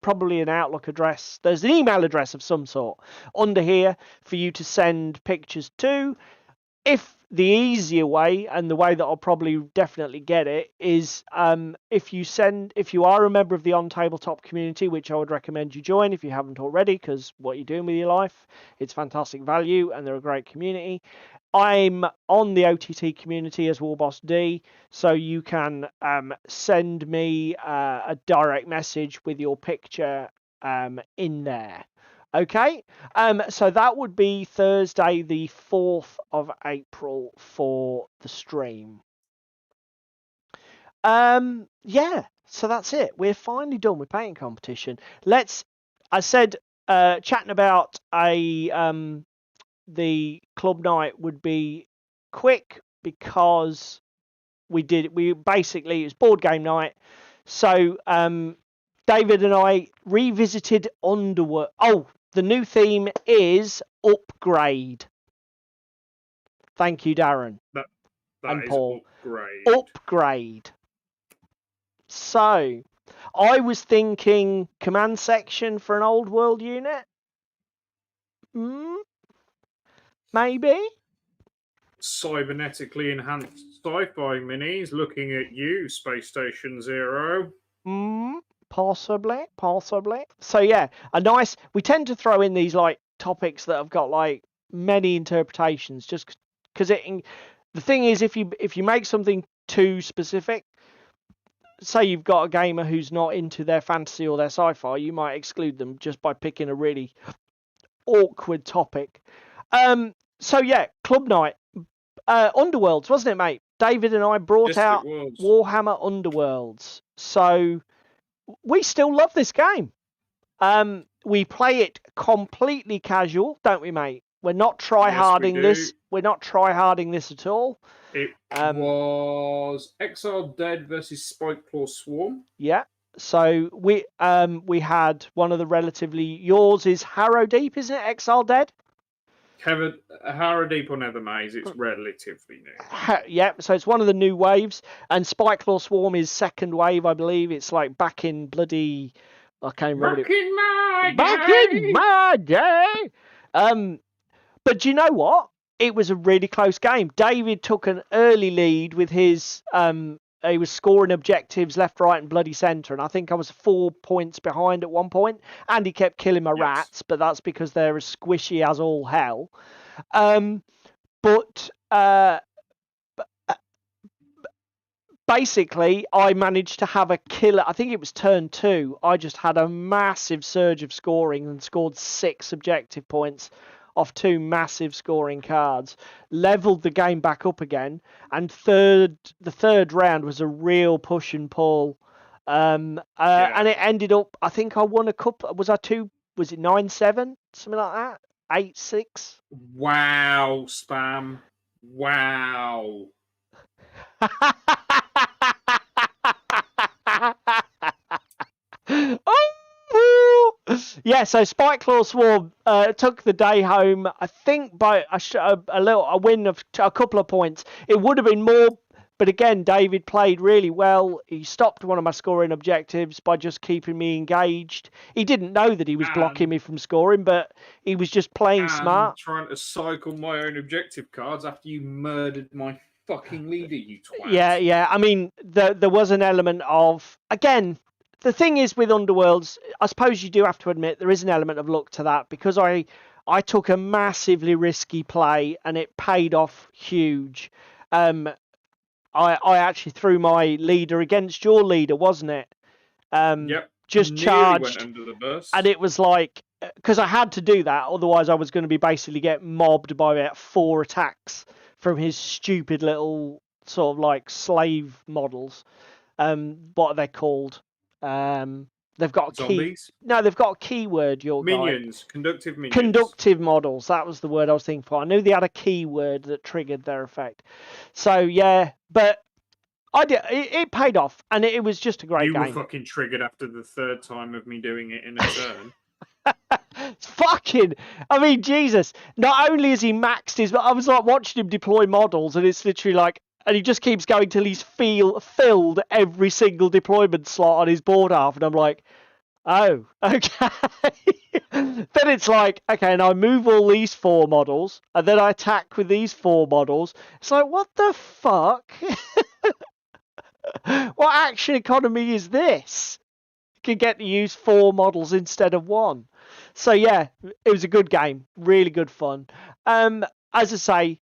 probably an Outlook address. There's an email address of some sort under here for you to send pictures to. If the easier way, and the way that I'll probably definitely get it, is if you are a member of the On Tabletop community, which I would recommend you join if you haven't already, because what you're doing with your life, it's fantastic value and they're a great community. I'm on the OTT community as Warboss D, so you can send me a direct message with your picture in there. Okay, so that would be Thursday, the 4th of April for the stream. Yeah, so that's it. We're finally done with painting competition. I said chatting about the club night would be quick because it was board game night. So David and I revisited Underworld. Oh, the new theme is upgrade. Thank you, Darren. That and is Paul. Upgrade. Upgrade. So, I was thinking command section for an old world unit. Maybe. Cybernetically enhanced sci-fi minis. Looking at you, Space Station Zero. Possibly. So yeah, we tend to throw in these like topics that have got like many interpretations, just because the thing is, if you make something too specific, say you've got a gamer who's not into their fantasy or their sci-fi, you might exclude them just by picking a really awkward topic. So yeah, club night, Underworlds, wasn't it, mate? David and I brought out Warhammer Underworlds. So we still love this game. We play it completely casual, don't we, mate? We're not try-harding this. We're not try-harding this at all. It was Exiled Dead versus Spikeclaw Swarm. Yeah. So we had one of the relatively... Yours is Harrow Deep, isn't it? Exiled Dead? Harrow Deep or Nether Maze, it's relatively new. Yeah, so it's one of the new waves. And Spikeclaw Swarm is second wave, I believe. It's like back in bloody... I can't remember. Back in my day! But do you know what? It was a really close game. David took an early lead with his... he was scoring objectives left, right, and bloody centre. And I think I was 4 points behind at one point. And he kept killing my rats, but that's because they're as squishy as all hell. Basically, I managed to have a killer. I think it was turn 2. I just had a massive surge of scoring and scored 6 objective points off 2 massive scoring cards. Leveled the game back up again, and the third round was a real push and pull And it ended up. I think I won a couple. Was I two? Was it 9-7, something like that? 8-6. Wow, spam. Wow. Oh! Yeah, so Spike Claw Swarm took the day home. I think by a win of a couple of points. It would have been more, but again, David played really well. He stopped one of my scoring objectives by just keeping me engaged. He didn't know that he was blocking me from scoring, but he was just playing smart. Trying to cycle my own objective cards after you murdered my fucking leader, you twat. Yeah. I mean, there was an element of, again, the thing is with Underworlds, I suppose you do have to admit there is an element of luck to that, because I took a massively risky play and it paid off huge. I actually threw my leader against your leader, wasn't it? Yep. Just Nearly charged. went under the bus. And it was like, because I had to do that, otherwise I was going to be basically get mobbed by about 4 attacks from his stupid little sort of like slave models. What are they called? They've got a Zombies? No, they've got a keyword. Your minions, conductive minions. Conductive models. That was the word I was thinking for. I knew they had a keyword that triggered their effect. So yeah, but I did. It paid off, and it was just a great game. You were fucking triggered after the 3rd time of me doing it in a turn. It's fucking. I mean, Jesus. Not only is he maxed his, but I was like watching him deploy models, and it's literally like, and he just keeps going till he's filled every single deployment slot on his board half, and I'm like, oh, okay. Then it's like, okay, and I move all these 4 models, and then I attack with these 4 models. It's like, what the fuck? What action economy is this? You can get to use 4 models instead of 1. So yeah, it was a good game, really good fun. As I say,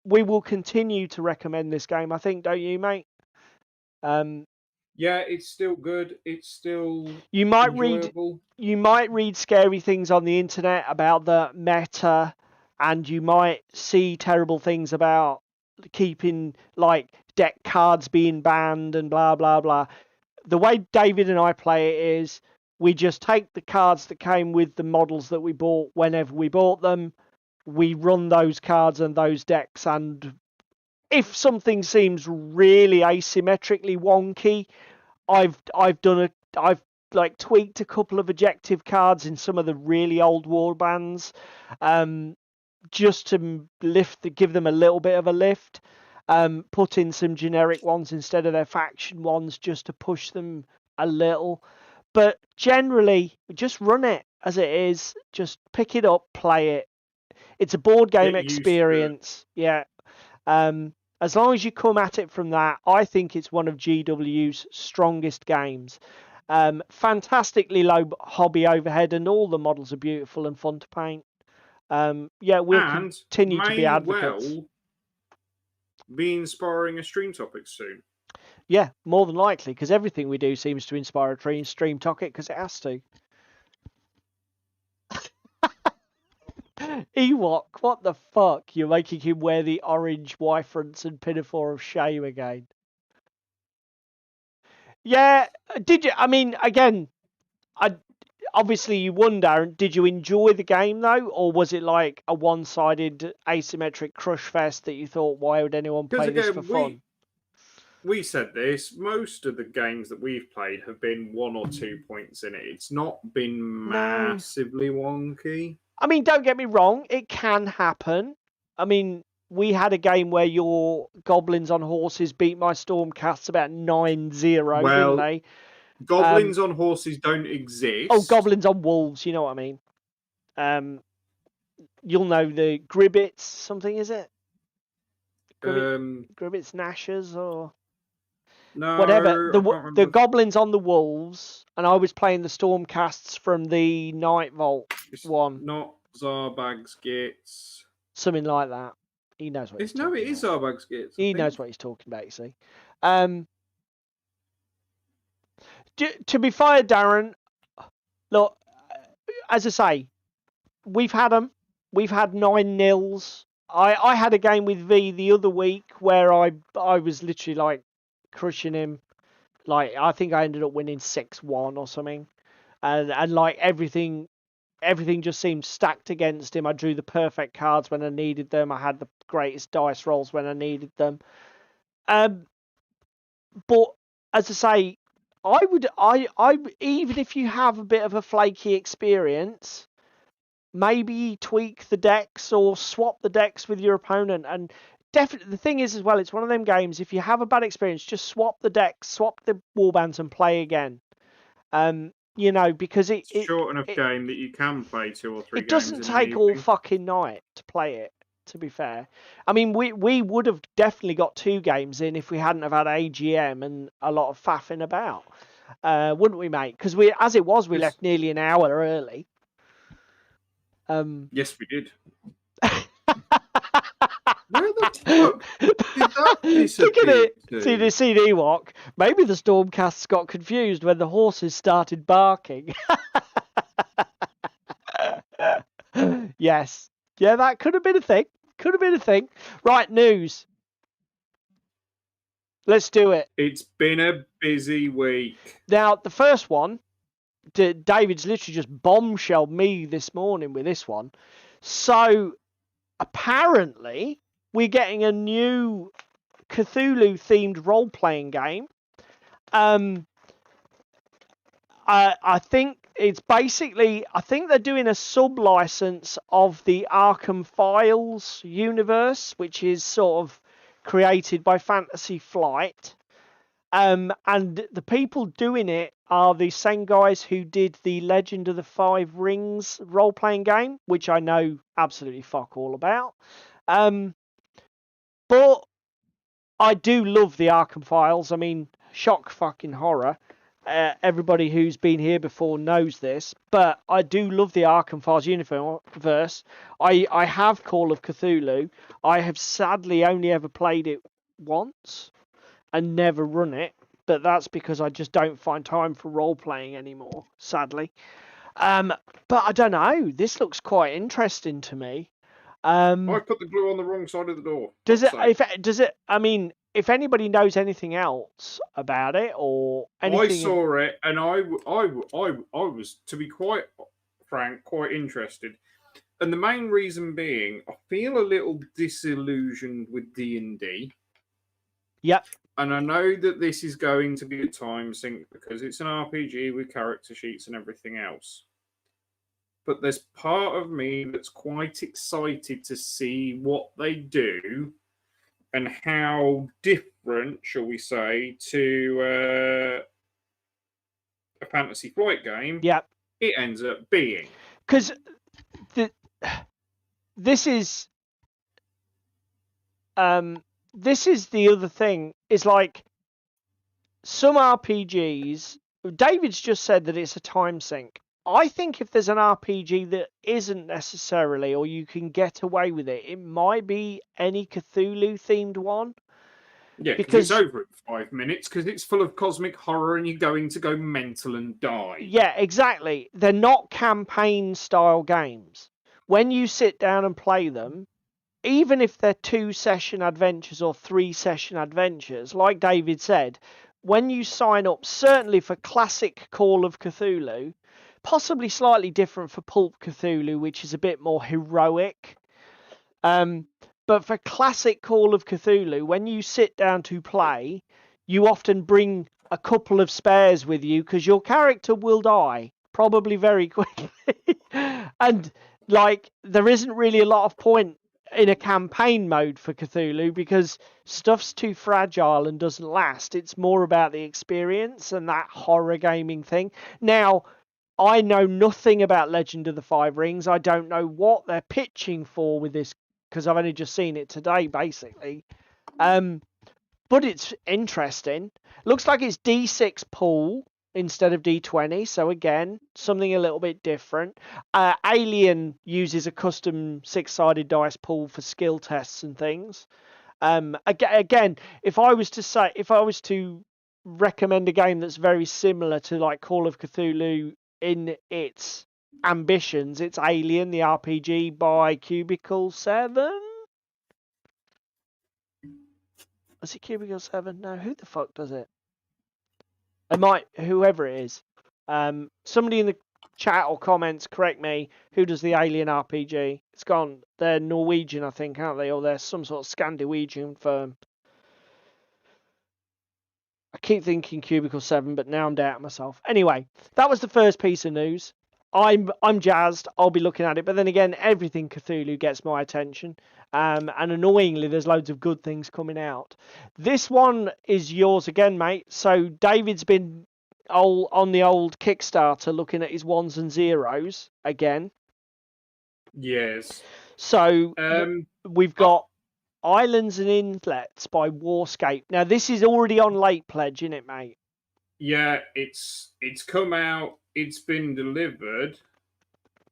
we will continue to recommend this game, I think, don't you, mate? Yeah, it's still good. It's still you might enjoyable. read scary things on the internet about the meta, and you might see terrible things about keeping like deck cards being banned and blah blah blah. The way David and I play it is we just take the cards that came with the models that we bought whenever we bought them. We run those cards and those decks, and if something seems really asymmetrically wonky, I've like tweaked a couple of objective cards in some of the really old war bands, just to give them a little bit of a lift. Put in some generic ones instead of their faction ones, just to push them a little. But generally, just run it as it is. Just pick it up, play it. It's a board game experience. Yeah. As long as you come at it from that, I think it's one of GW's strongest games. Fantastically low hobby overhead, and all the models are beautiful and fun to paint. Yeah, we'll continue to be advocates. Well, be inspiring a stream topic soon. Yeah, more than likely, because everything we do seems to inspire a stream topic, because it has to. Ewok, what the fuck? You're making him wear the orange Y-fronts and pinafore of shame again. Yeah, did you? I mean, again, obviously you won, Darren. Did you enjoy the game though, or was it like a one-sided asymmetric crush fest that you thought, why would anyone play this for fun? We said this. Most of the games that we've played have been 1 or 2 points in it. It's not been massively wonky. I mean, don't get me wrong, it can happen. I mean, we had a game where your goblins on horses beat my stormcasts about 9-0, didn't they? Goblins on horses don't exist. Oh, goblins on wolves, you know what I mean. You'll know the Gribbets, something, is it? Gribbets Gnashers or no, whatever. The goblins on the wolves, and I was playing the stormcasts from the Night Vault one. Not Zarbag's Gits. Something like that. He knows what he's talking about. No, it is Zarbag's Gits. He knows what he's talking about, you see. To be fair, Darren, look, as I say, we've had them. We've had 9-0s. I had a game with V the other week where I was literally like crushing him Like, I think I ended up winning 6-1 or something. And like everything just seemed stacked against him. I drew the perfect cards when I needed them. I had the greatest dice rolls when I needed them. But as I say, I even if you have a bit of a flaky experience, maybe tweak the decks or swap the decks with your opponent. And definitely, the thing is as well, it's one of them games. If you have a bad experience, just swap the decks, swap the warbands, and play again. You know, because It's a short enough game that you can play 2 or 3 it games doesn't in an take all evening. fucking night to play it. To be fair, I mean, we would have definitely got 2 games in if we hadn't have had AGM and a lot of faffing about, wouldn't we, mate? Because we, as it was, we Yes. left nearly an hour early. Yes, we did. Where the fuck did that Look at disappear it. to? See the CD walk. Maybe the Stormcasts got confused when the horses started barking. Yes. Yeah, that could have been a thing. Could have been a thing. Right, news. Let's do it. It's been a busy week. Now, the first one, David's literally just bombshelled me this morning with this one. So, apparently, we're getting a new Cthulhu-themed role-playing game. I think it's basically, I think they're doing a sub-license of the Arkham Files universe, which is sort of created by Fantasy Flight. And the people doing it are the same guys who did the Legend of the Five Rings role-playing game, which I know absolutely fuck all about. But I do love the Arkham Files. I mean, shock fucking horror. Everybody who's been here before knows this, but I do love the Arkham Files universe. I have Call of Cthulhu. I have sadly only ever played it once and never run it, but that's because I just don't find time for role playing anymore, sadly. But I don't know. This looks quite interesting to me. I put the glue on the wrong side of the door. Does it? I mean, if anybody knows anything else about it or anything, I saw it, and I was, to be quite frank, quite interested. And the main reason being, I feel a little disillusioned with D&D. Yep. And I know that this is going to be a time sink because it's an RPG with character sheets and everything else. But there's part of me that's quite excited to see what they do and how different, shall we say, to a Fantasy Flight game it ends up being. Because this is the other thing, is like some RPGs, David's just said that it's a time sink. I think if there's an RPG that isn't necessarily, or you can get away with it, it might be any Cthulhu themed one. Yeah, because it's over in 5 minutes, because it's full of cosmic horror and you're going to go mental and die. Yeah, exactly. They're not campaign style games. When you sit down and play them, even if they're 2-session adventures or 3-session adventures, like David said, when you sign up, certainly for classic Call of Cthulhu, possibly slightly different for Pulp Cthulhu, which is a bit more heroic. But for classic Call of Cthulhu, when you sit down to play, you often bring a couple of spares with you because your character will die, probably very quickly. And like, there isn't really a lot of point in a campaign mode for Cthulhu because stuff's too fragile and doesn't last. It's more about the experience and that horror gaming thing. Now, I know nothing about Legend of the Five Rings. I don't know what they're pitching for with this because I've only just seen it today, basically. But it's interesting. Looks like it's D6 pool instead of D20. So again, something a little bit different. Alien uses a custom 6-sided dice pool for skill tests and things. Again, if I was to recommend a game that's very similar to like Call of Cthulhu in its ambitions, it's Alien, the RPG by Cubicle 7. Was it Cubicle 7? No, who the fuck does it? It might, whoever it is. Somebody in the chat or comments correct me. Who does the Alien RPG? It's gone. They're Norwegian, I think, aren't they? Or they're some sort of Scandinavian firm. I keep thinking Cubicle 7, but now I'm doubting myself. Anyway, that was the first piece of news. I'm jazzed. I'll be looking at it. But then again, everything Cthulhu gets my attention. And annoyingly, there's loads of good things coming out. This one is yours again, mate. So David's been on the old Kickstarter looking at his ones and zeros again. Yes. So we've oh, got Islands and Inlets by Warscape. Now, this is already on late pledge, isn't it, mate? yeah, it's come out. It's been delivered.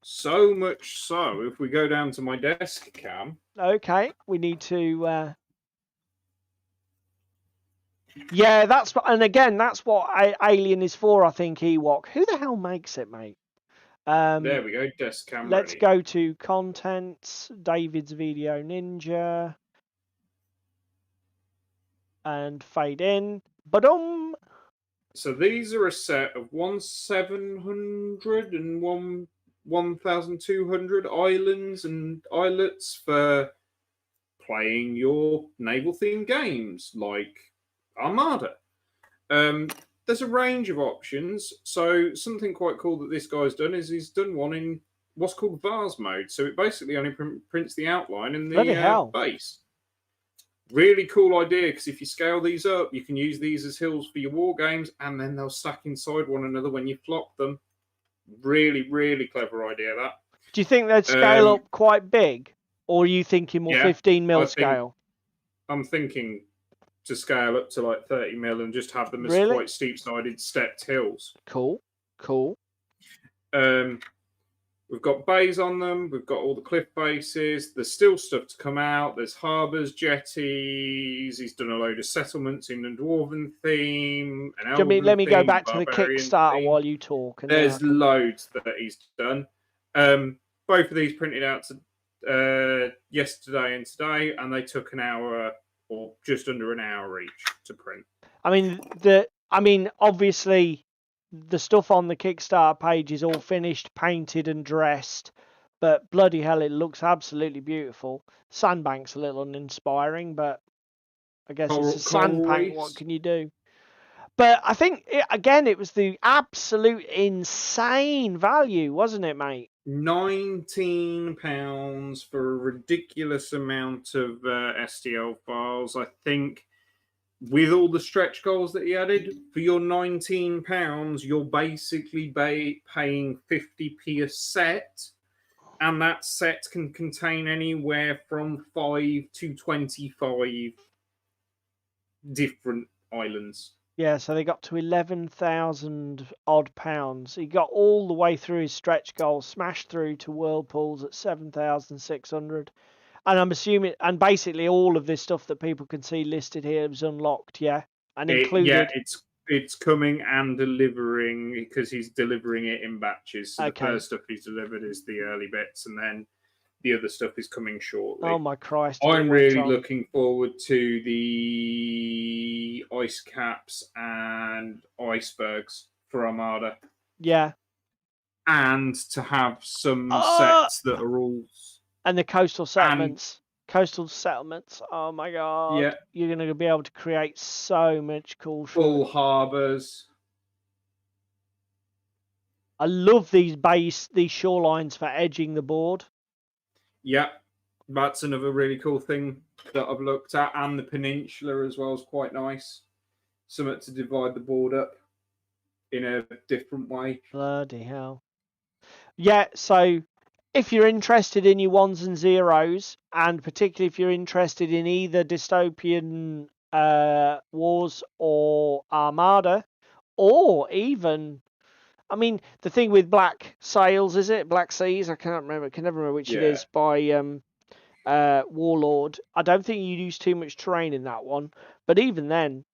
So much so, if we go down to my desk cam. Okay, we need to. Yeah, that's what, and again, that's what Alien is for. I think Ewok. Who the hell makes it, mate? There we go, desk cam Let's ready. go to contents. David's Video Ninja, and fade in. Ba-dum. So these are a set of 1,700 and 1,200 islands and islets for playing your naval-themed games like Armada. There's a range of options. So something quite cool that this guy's done is he's done one in what's called vase mode. So it basically only prints the outline and the base. Really cool idea, because if you scale these up, you can use these as hills for your war games, and then they'll stack inside one another when you flop them. Really, really clever idea, that. Do you think they'd scale up quite big, or are you thinking more 15mm scale? I'm thinking to scale up to like 30mm and just have them as quite steep-sided stepped hills. Cool. We've got bays on them. We've got all the cliff bases. There's still stuff to come out. There's harbours, jetties. He's done a load of settlements in the Dwarven theme. Let me go back to the Kickstarter while you talk. And there's loads that he's done. Both of these printed out yesterday and today, and they took an hour or just under an hour each to print. I mean, obviously, the stuff on the Kickstarter page is all finished, painted, and dressed, but bloody hell, it looks absolutely beautiful. Sandbank's a little uninspiring, but I guess it's a sandbank. What can you do? But I think it was the absolute insane value, wasn't it, mate? £19 for a ridiculous amount of STL files. I think with all the stretch goals that he added, for your £19, you're basically paying 50p a set, and that set can contain anywhere from 5 to 25 different islands. Yeah, so they got to 11,000 odd pounds. He got all the way through his stretch goal, smashed through to whirlpools at 7,600. And I'm assuming, and basically all of this stuff that people can see listed here was unlocked, yeah? And included... Yeah, it's coming and delivering, because he's delivering it in batches. So the first stuff he's delivered is the early bits, and then the other stuff is coming shortly. Oh my Christ. I'm really looking forward to the ice caps and icebergs for Armada. Yeah. And to have some sets that are all... And the coastal settlements. Oh my God. Yeah. You're going to be able to create so much cool shit. Full harbours. I love these shorelines for edging the board. Yeah. That's another really cool thing that I've looked at. And the peninsula as well is quite nice. Something to divide the board up in a different way. Bloody hell. Yeah, so... if you're interested in your ones and zeros, and particularly if you're interested in either dystopian wars or Armada, or even, I mean, the thing with Black Sails, is it? Black Seas? I can't remember. I can never remember which it is, by Warlord. I don't think you use too much terrain in that one, but even then,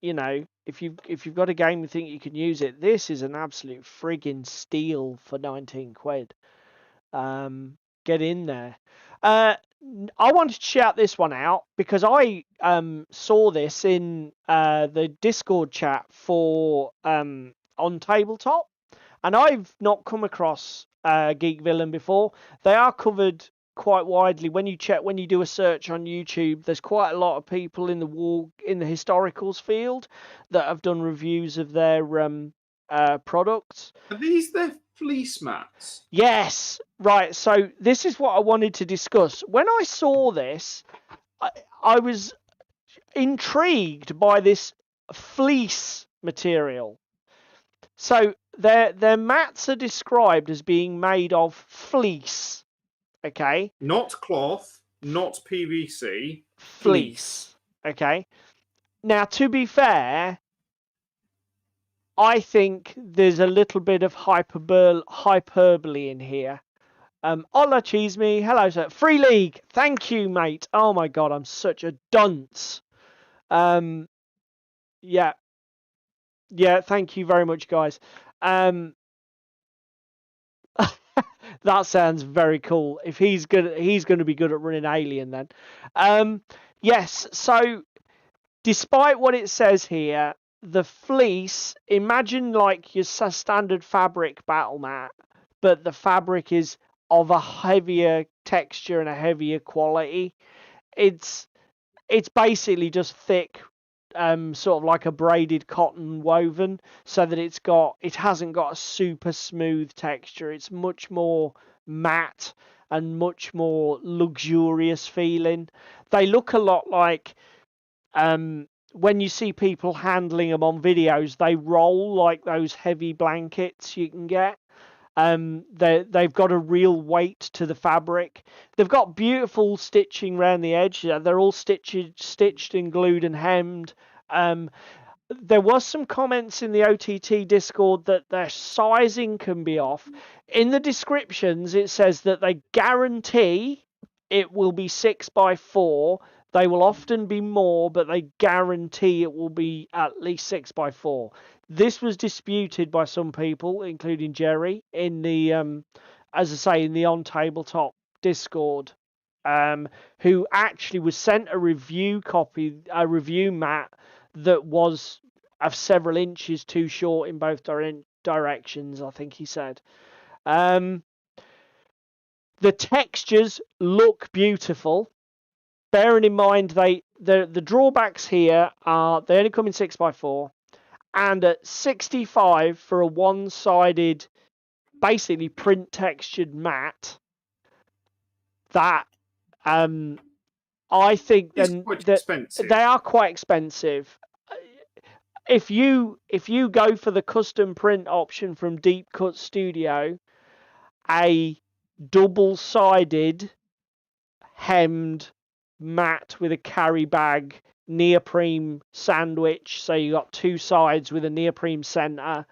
you know, if you've got a game you think you can use it, this is an absolute friggin' steal for 19 quid. Get in there. I wanted to shout this one out because I saw this in the Discord chat for on Tabletop, and I've not come across Geek Villain before. They are covered quite widely. When you do a search on YouTube, there's quite a lot of people in the historicals field that have done reviews of their products. Are these their fleece mats? Yes, right. So this is what I wanted to discuss. When I saw this, I was intrigued by this fleece material. So their mats are described as being made of fleece. Okay. Not cloth, not PVC. Fleece. Okay. Now, to be fair, I think there's a little bit of hyperbole in here. Hola, Cheese Me. Hello, sir. Free League. Thank you, mate. Oh my god, I'm such a dunce. Yeah. Yeah, thank you very much, guys. That sounds very cool. If he's good, he's going to be good at running Alien then. Yes, so despite what it says here, the fleece, imagine like your standard fabric battle mat, but the fabric is of a heavier texture and a heavier quality. It's basically just thick, sort of like a braided cotton woven, so that it hasn't got a super smooth texture. It's much more matte and much more luxurious feeling. They look a lot like when you see people handling them on videos, they roll like those heavy blankets you can get. They've got a real weight to the fabric. They've got beautiful stitching around the edge. They're all stitched and glued and hemmed. There was some comments in the OTT Discord that their sizing can be off. In the descriptions, it says that they guarantee it will be 6x4. They will often be more, but they guarantee it will be at least 6x4. This was disputed by some people, including Jerry, in the, as I say, in the on tabletop Discord, who actually was sent a review mat that was of several inches too short in both directions, I think he said. The textures look beautiful. Bearing in mind the drawbacks here are they only come in 6x4, and at 65 for a one-sided, basically print textured mat, that I think then that they are quite expensive. If you go for the custom print option from Deep Cut Studio, a double-sided hemmed mat with a carry bag neoprene sandwich, so you got two sides with a neoprene center,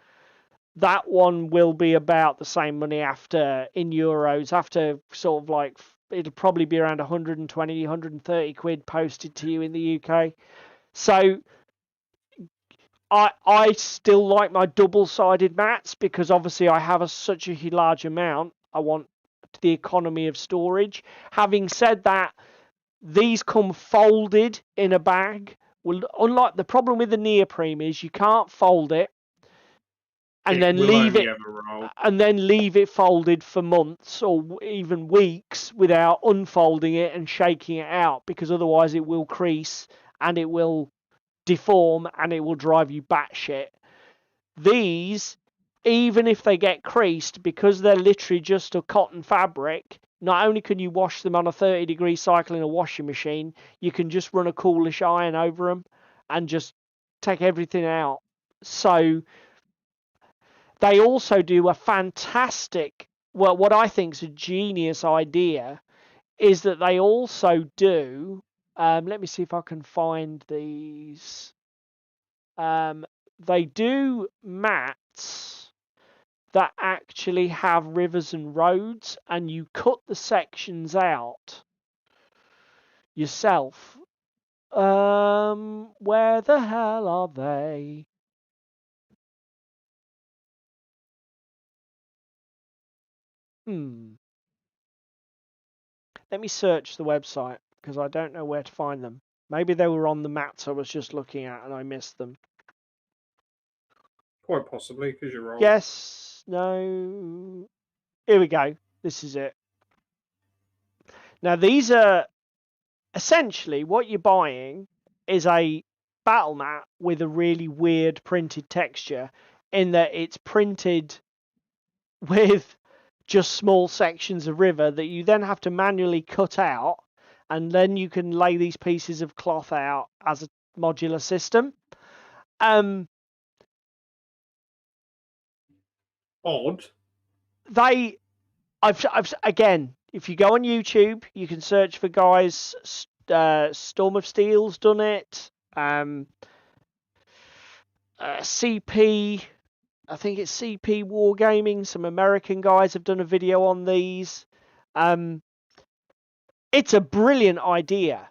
that one will be about the same money after in euros, after sort of like it'll probably be around 120 130 quid posted to you in the UK. So I still like my double-sided mats because obviously I have such a large amount. I want the economy of storage. Having said that, these come folded in a bag. Well, unlike the problem with the neoprene is you can't fold it and then leave it folded for months or even weeks without unfolding it and shaking it out, because otherwise it will crease and it will deform and it will drive you batshit. These, even if they get creased, because they're literally just a cotton fabric, not only can you wash them on a 30-degree cycle in a washing machine, you can just run a coolish iron over them and just take everything out. So they also do a fantastic, well, what I think is a genius idea is that they also do, let me see if I can find these. They do mats that actually have rivers and roads, and you cut the sections out yourself. Where the hell are they? Let me search the website because I don't know where to find them. Maybe they were on the mats I was just looking at and I missed them. Quite possibly, because you're old. Yes, no. Here we go. This is it. Now, these are essentially what you're buying is a battle mat with a really weird printed texture in that it's printed with just small sections of river that you then have to manually cut out, and then you can lay these pieces of cloth out as a modular system. Odd. I've again, if you go on YouTube, you can search for guys. Storm of Steel's done it. CP, I think it's CP Wargaming. Some American guys have done a video on these. It's a brilliant idea,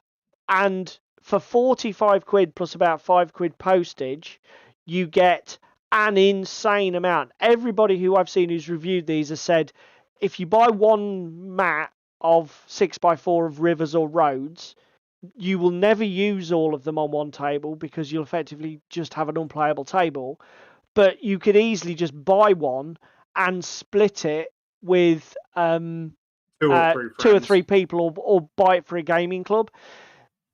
and for 45 quid plus about 5 quid postage, you get an insane amount. Everybody who I've seen who's reviewed these has said if you buy one mat of 6x4 of rivers or roads, you will never use all of them on one table because you'll effectively just have an unplayable table. But you could easily just buy one and split it with Two or two or three people, or buy it for a gaming club.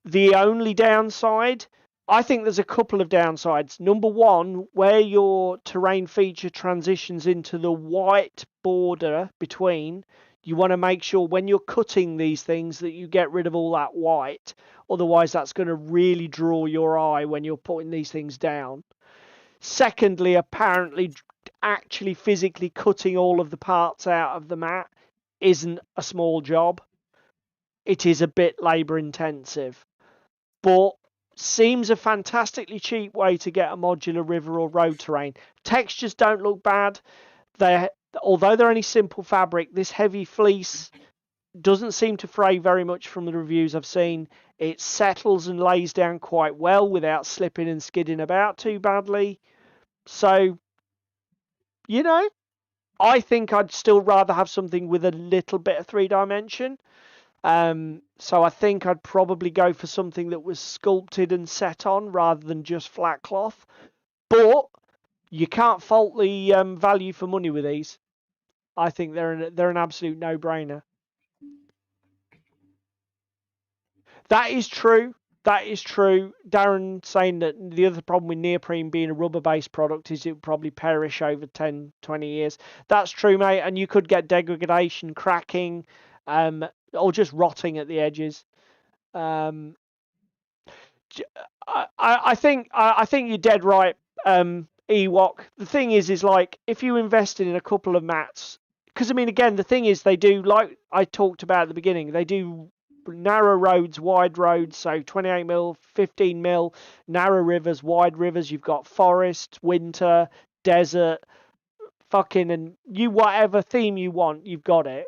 The only downside, I think there's a couple of downsides. Number one, where your terrain feature transitions into the white border between, you want to make sure when you're cutting these things that you get rid of all that white. Otherwise, that's going to really draw your eye when you're putting these things down. Secondly, apparently, actually physically cutting all of the parts out of the mat isn't a small job. It is a bit labour intensive, but seems a fantastically cheap way to get a modular river or road terrain. Textures don't look bad. Although they're only simple fabric, this heavy fleece doesn't seem to fray very much from the reviews I've seen. It settles and lays down quite well without slipping and skidding about too badly. So, I think I'd still rather have something with a little bit of 3-dimension. So I think I'd probably go for something that was sculpted and set on rather than just flat cloth. But you can't fault the value for money with these. I think they're an absolute no-brainer. That is true. That is true. Darren saying that the other problem with neoprene being a rubber-based product is it would probably perish over 10, 20 years. That's true, mate. And you could get degradation, cracking, or just rotting at the edges. I think you're dead right, Ewok. The thing is like if you invested in a couple of mats, because I mean, again, the thing is they do, like I talked about at the beginning, they do narrow roads, wide roads, so 28mm, 15mm, narrow rivers, wide rivers. You've got forest, winter, desert, fucking, and you whatever theme you want, you've got it.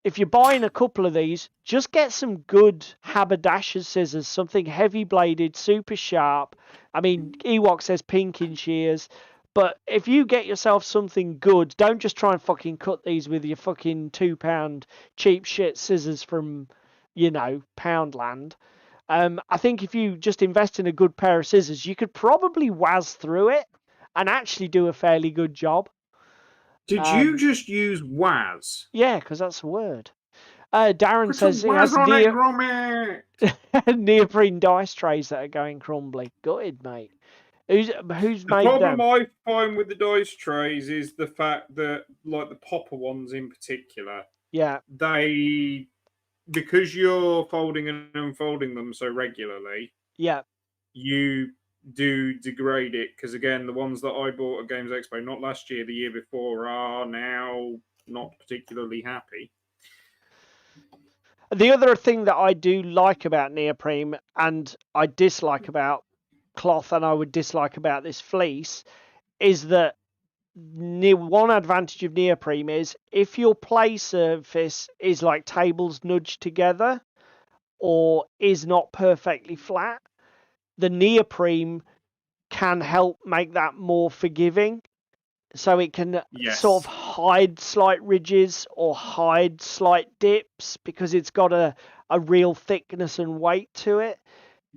If you're buying a couple of these, just get some good haberdasher's scissors, something heavy bladed, super sharp. I mean, Ewok says pinking shears, but if you get yourself something good, don't just try and fucking cut these with your fucking £2 cheap shit scissors from, Poundland. I think if you just invest in a good pair of scissors, you could probably whiz through it and actually do a fairly good job. Did you just use Waz? Yeah, because that's a word. Darren says he has neoprene dice trays that are going crumbly. Gutted, mate. Who's The made problem them? I find with the dice trays is the fact that, like the popper ones in particular, Yeah. because you're folding and unfolding them so regularly, Yeah. you do degrade it, because again, the ones that I bought at Games Expo, not last year, the year before, are now not particularly happy. The other thing that I do like about neoprene and I dislike about cloth and I would dislike about this fleece is that one advantage of neoprene is if your play surface is like tables nudged together or is not perfectly flat, the neoprene can help make that more forgiving. So it can sort of hide slight ridges or hide slight dips because it's got a real thickness and weight to it.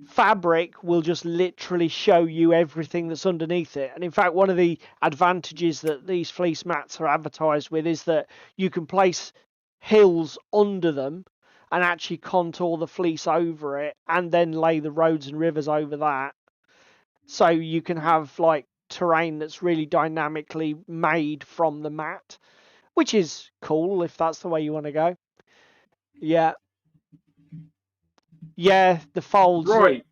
Fabric will just literally show you everything that's underneath it. And in fact, one of the advantages that these fleece mats are advertised with is that you can place hills under them and actually contour the fleece over it and then lay the roads and rivers over that. So you can have like terrain that's really dynamically made from the mat, which is cool if that's the way you want to go. Yeah. Yeah, the folds. Right.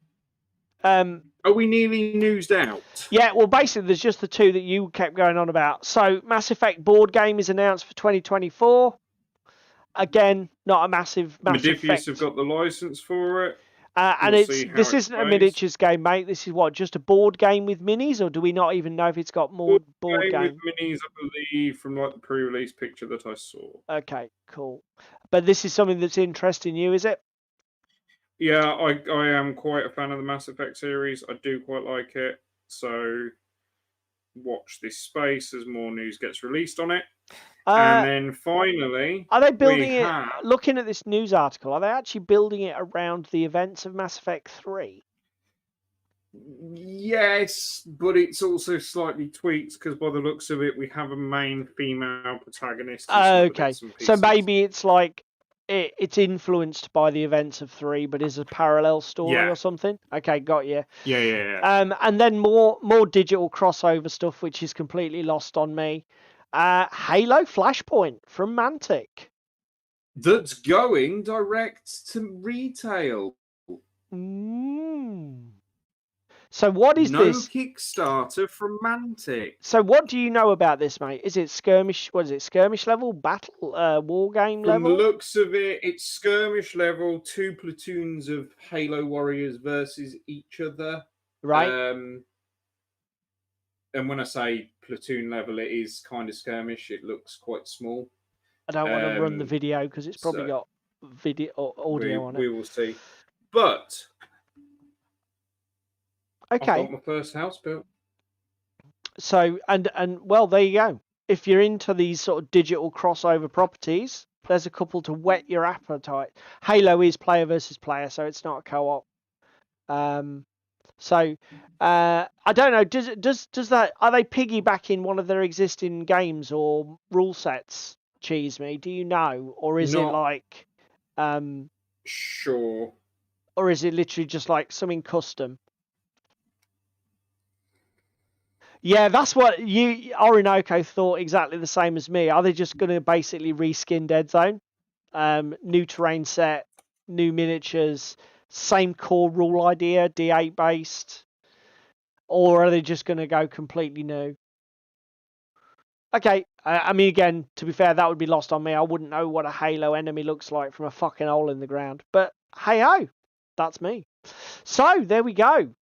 Are we nearly newsed out? Yeah, well, basically, there's just the two that you kept going on about. So, Mass Effect board game is announced for 2024. Again, not a massive Modiphius effect. have got the license for it. And this isn't a miniatures game, mate. This is what, just a board game with minis, or do we not even know if it's got more board game? With minis, I believe, from like the pre-release picture that I saw. Okay, cool. But this is something that's interesting you, is it? Yeah, I am quite a fan of the Mass Effect series. I do quite like it. So watch this space as more news gets released on it. And then finally, are they building it? Looking at this news article, are they actually building it around the events of Mass Effect 3? Yes, but it's also slightly tweaked because by the looks of it, we have a main female protagonist. Okay, so maybe it's like it's influenced by the events of 3, but is a parallel story or something. Okay, got you. Yeah. And then more digital crossover stuff, which is completely lost on me. Halo Flashpoint from Mantic. That's going direct to retail. So what is this? No Kickstarter from Mantic. So what do you know about this, mate? Is it skirmish? What is it? Skirmish level, battle, war game level? From the looks of it, it's skirmish level. 2 platoons of Halo warriors versus each other. Right. And when I say platoon level, it is kind of skirmish. It looks quite small. I don't want to run the video because it's probably got video or audio on it. We will see. But okay, I've got my first house built. So and well, there you go. If you're into these sort of digital crossover properties, there's a couple to whet your appetite. Halo is player versus player, so it's not a co-op. So I don't know. Does that, are they piggybacking one of their existing games or rule sets? Cheese me. Do you know, or is it like sure, or is it literally just like something custom? Yeah, that's what Orinoco thought exactly the same as me. Are they just going to basically reskin Dead Zone? New terrain set, new miniatures, same core rule idea, D8 based, or are they just going to go completely new? Okay, I mean, again, to be fair, that would be lost on me. I wouldn't know what a Halo enemy looks like from a fucking hole in the ground. But hey ho, that's me. So there we go.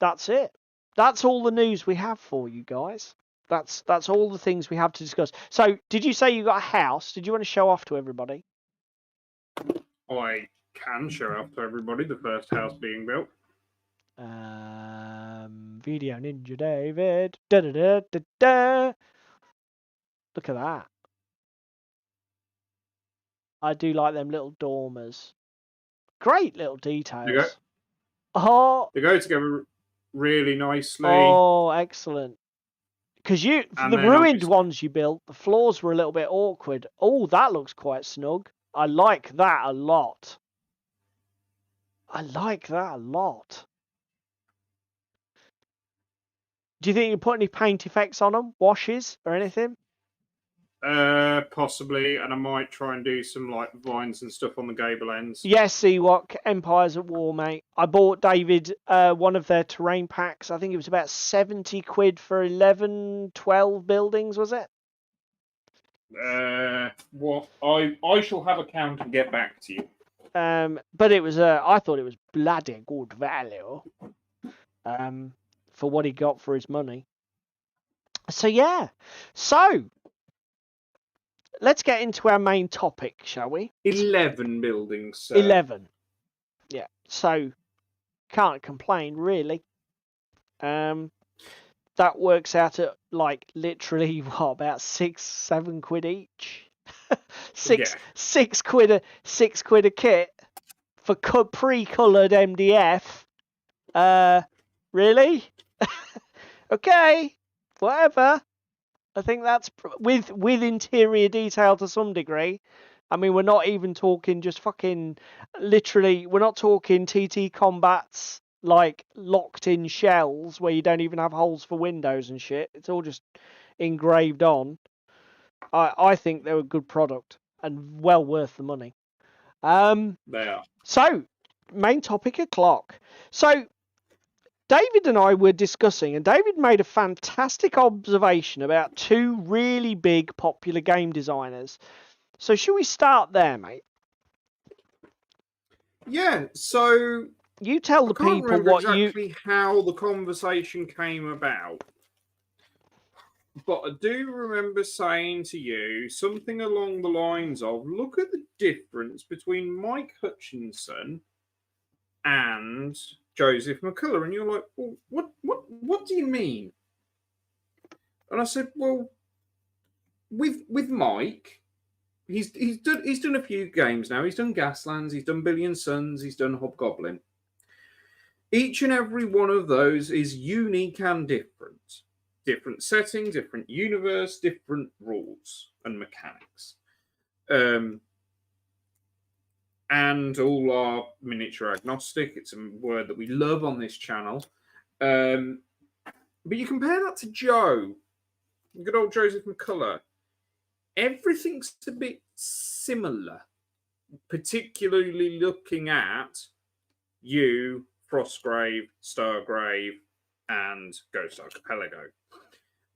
That's it. That's all the news we have for you guys. That's all the things we have to discuss. So, did you say you got a house? Did you want to show off to everybody? I can show off to everybody the first house being built. Video Ninja David. Da da da da da. Look at that. I do like them little dormers. Great little details. Oh, they go together really nicely. Oh, excellent. Because the ruined ones you built, the floors were a little bit awkward. Oh, that looks quite snug. I like that a lot. Do you think you put any paint effects on them? Washes or anything? Possibly, and I might try and do some like vines and stuff on the gable ends. Yes, Ewok, Empires at War, mate. I bought David one of their terrain packs. I think it was about 70 quid for 11, 12 buildings, was it? What I shall have a count and get back to you. But it was I thought it was bloody good value. For what he got for his money. So yeah. So let's get into our main topic, shall we? 11 buildings, sir. 11. Yeah. So, can't complain, really. that works out at like literally what, about 6-7 quid each. six Yeah. 6 quid a kit for pre-coloured MDF. Really? Okay, whatever. I think that's with interior detail to some degree. I mean, we're not even talking just fucking literally. We're not talking TT Combats like locked in shells where you don't even have holes for windows and shit. It's all just engraved on. I think they're a good product and well worth the money. They are. So main topic o'clock. So David and I were discussing, and David made a fantastic observation about two really big popular game designers. So should we start there, mate? Yeah, so You tell the I can't people remember what exactly how the conversation came about, but I do remember saying to you something along the lines of, look at the difference between Mike Hutchinson and Joseph McCullough. And you're like, well, what do you mean? And I said, well, with Mike, he's done a few games now. He's done Gaslands, he's done Billion Suns, he's done Hobgoblin. Each and every one of those is unique and different. Different setting, different universe, different rules and mechanics. And all are miniature agnostic. It's a word that we love on this channel. But you compare that to Joe, good old Joseph McCullough, everything's a bit similar, particularly looking at you, Frostgrave, Stargrave, and Ghost Archipelago.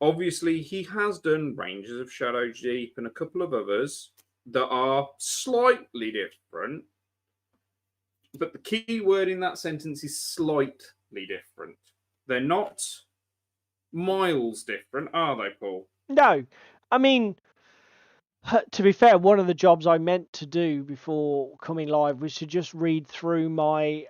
Obviously, he has done Rangers of Shadow Deep and a couple of others that are slightly different, but the key word in that sentence is slightly different. They're not miles different, are they, Paul? No, I mean, to be fair, one of the jobs I meant to do before coming live was to just read through my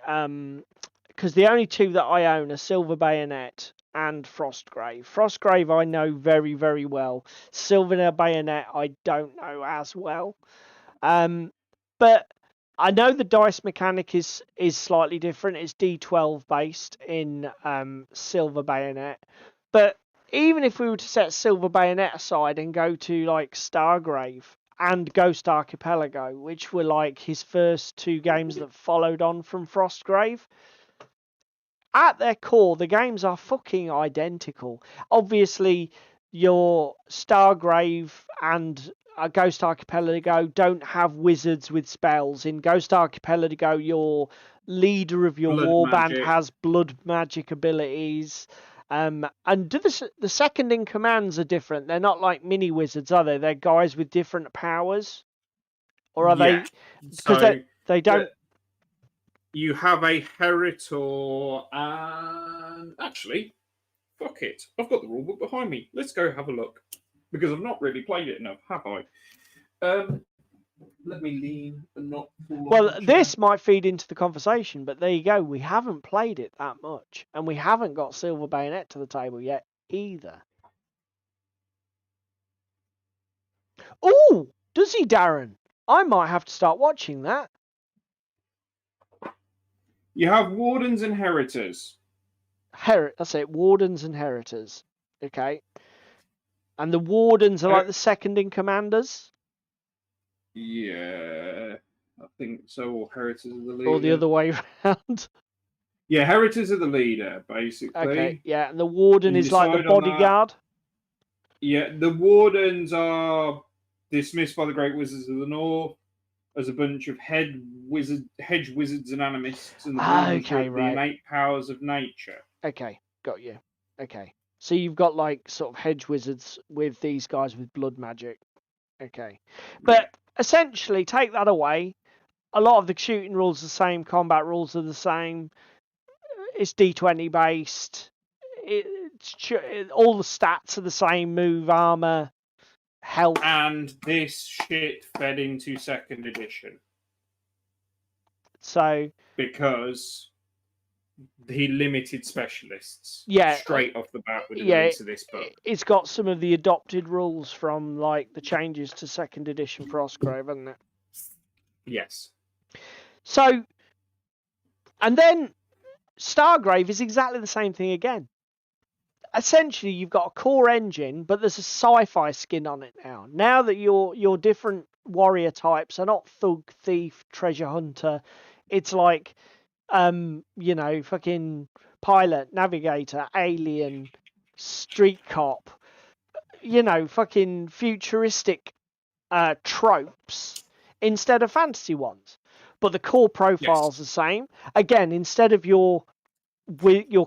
because the only two that I own are Silver Bayonet and Frostgrave. Frostgrave I know very, very well. Silver Bayonet I don't know as well. But I know the dice mechanic is slightly different. It's D12 based in Silver Bayonet. But even if we were to set Silver Bayonet aside and go to like Stargrave and Ghost Archipelago, which were like his first two games that followed on from Frostgrave, at their core, the games are fucking identical. Obviously, your Stargrave and Ghost Archipelago don't have wizards with spells. In Ghost Archipelago, your leader of your Blood warband magic. has blood magic abilities. And the second in commands are different. They're not like mini wizards, are they? They're guys with different powers. Or are they? Because So they don't. you have a Heritor, and actually, fuck it. I've got the rulebook behind me. Let's go have a look. Because I've not really played it enough, have I? Let me lean and not fall Well, off the this chair. might feed into the conversation, but there you go. We haven't played it that much, and we haven't got Silver Bayonet to the table yet either. Oh, does he, Darren? I might have to start watching that. You have Wardens and Heritors. That's it. Wardens and Heritors. Okay. And the Wardens are like the second in commanders? Yeah, I think so. Or Heritors are the leader. Or the other way around? Yeah, Heritors are the leader, basically. Okay, yeah. And the Warden is like the bodyguard? Yeah, the Wardens are dismissed by the Great Wizards of the North as a bunch of hedge wizards and animists, and the Wardens are the innate powers of nature. Okay, got you. Okay. So you've got like sort of hedge wizards with these guys with blood magic. Okay. But essentially, take that away. A lot of the shooting rules are the same, combat rules are the same. It's D20 based. All the stats are the same: move, armor, health. And this shit fed into second edition. So because the limited specialists. Yeah, straight off the bat with the yeah, release of this book. it's got some of the adopted rules from like the changes to second edition Frostgrave, hasn't it? Yes. So, and then Stargrave is exactly the same thing again. Essentially, you've got a core engine, but there's a sci-fi skin on it now. Now that your different warrior types are not thug, thief, treasure hunter, it's like, fucking pilot, navigator, alien, street cop, fucking futuristic tropes instead of fantasy ones. But the core profile's the same. Again, instead of your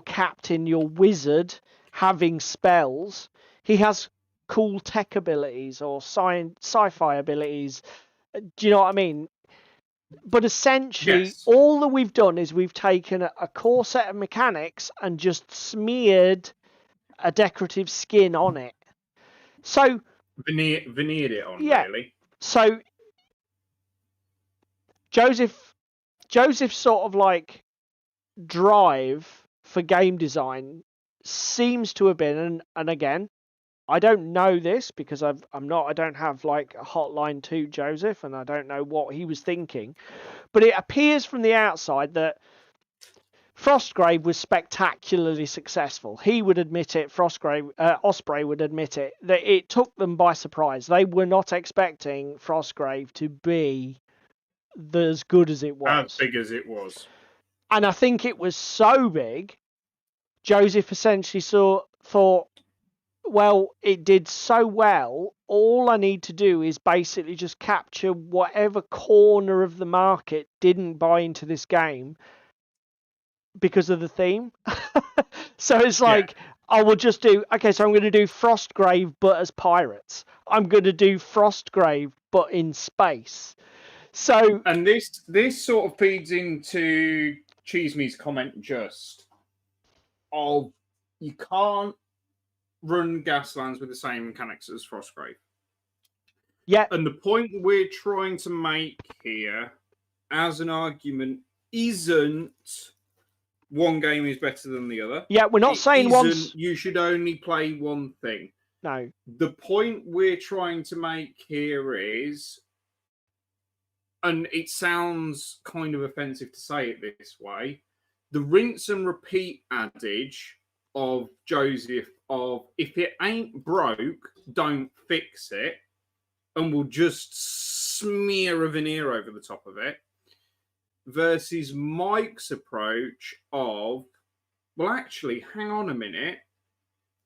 captain, your wizard having spells, he has cool tech abilities or sci-fi abilities. Do you know what I mean? But essentially, all that we've done is we've taken a core set of mechanics and just smeared a decorative skin on it. So veneered it on, really. So Joseph's sort of like drive for game design seems to have been, and again, I don't know this because I don't have like a hotline to Joseph, and I don't know what he was thinking, but it appears from the outside that Frostgrave was spectacularly successful. He would admit it. Osprey would admit it, that it took them by surprise. They were not expecting Frostgrave to be as good as it was. As big as it was. And I think it was so big, Joseph essentially thought, well, it did so well, all I need to do is basically just capture whatever corner of the market didn't buy into this game because of the theme. So it's like, I will just do, okay, so I'm going to do Frostgrave but as pirates. I'm going to do Frostgrave but in space. So, and this sort of feeds into Cheeseme's comment just of you can't run Gaslands with the same mechanics as Frostgrave. Yeah. And the point we're trying to make here as an argument isn't one game is better than the other. Yeah, we're not saying once you should only play one thing. No. The point we're trying to make here is, and it sounds kind of offensive to say it this way, the rinse and repeat adage of Joseph of if it ain't broke, don't fix it, and we'll just smear a veneer over the top of it, versus Mike's approach of, well, actually, hang on a minute,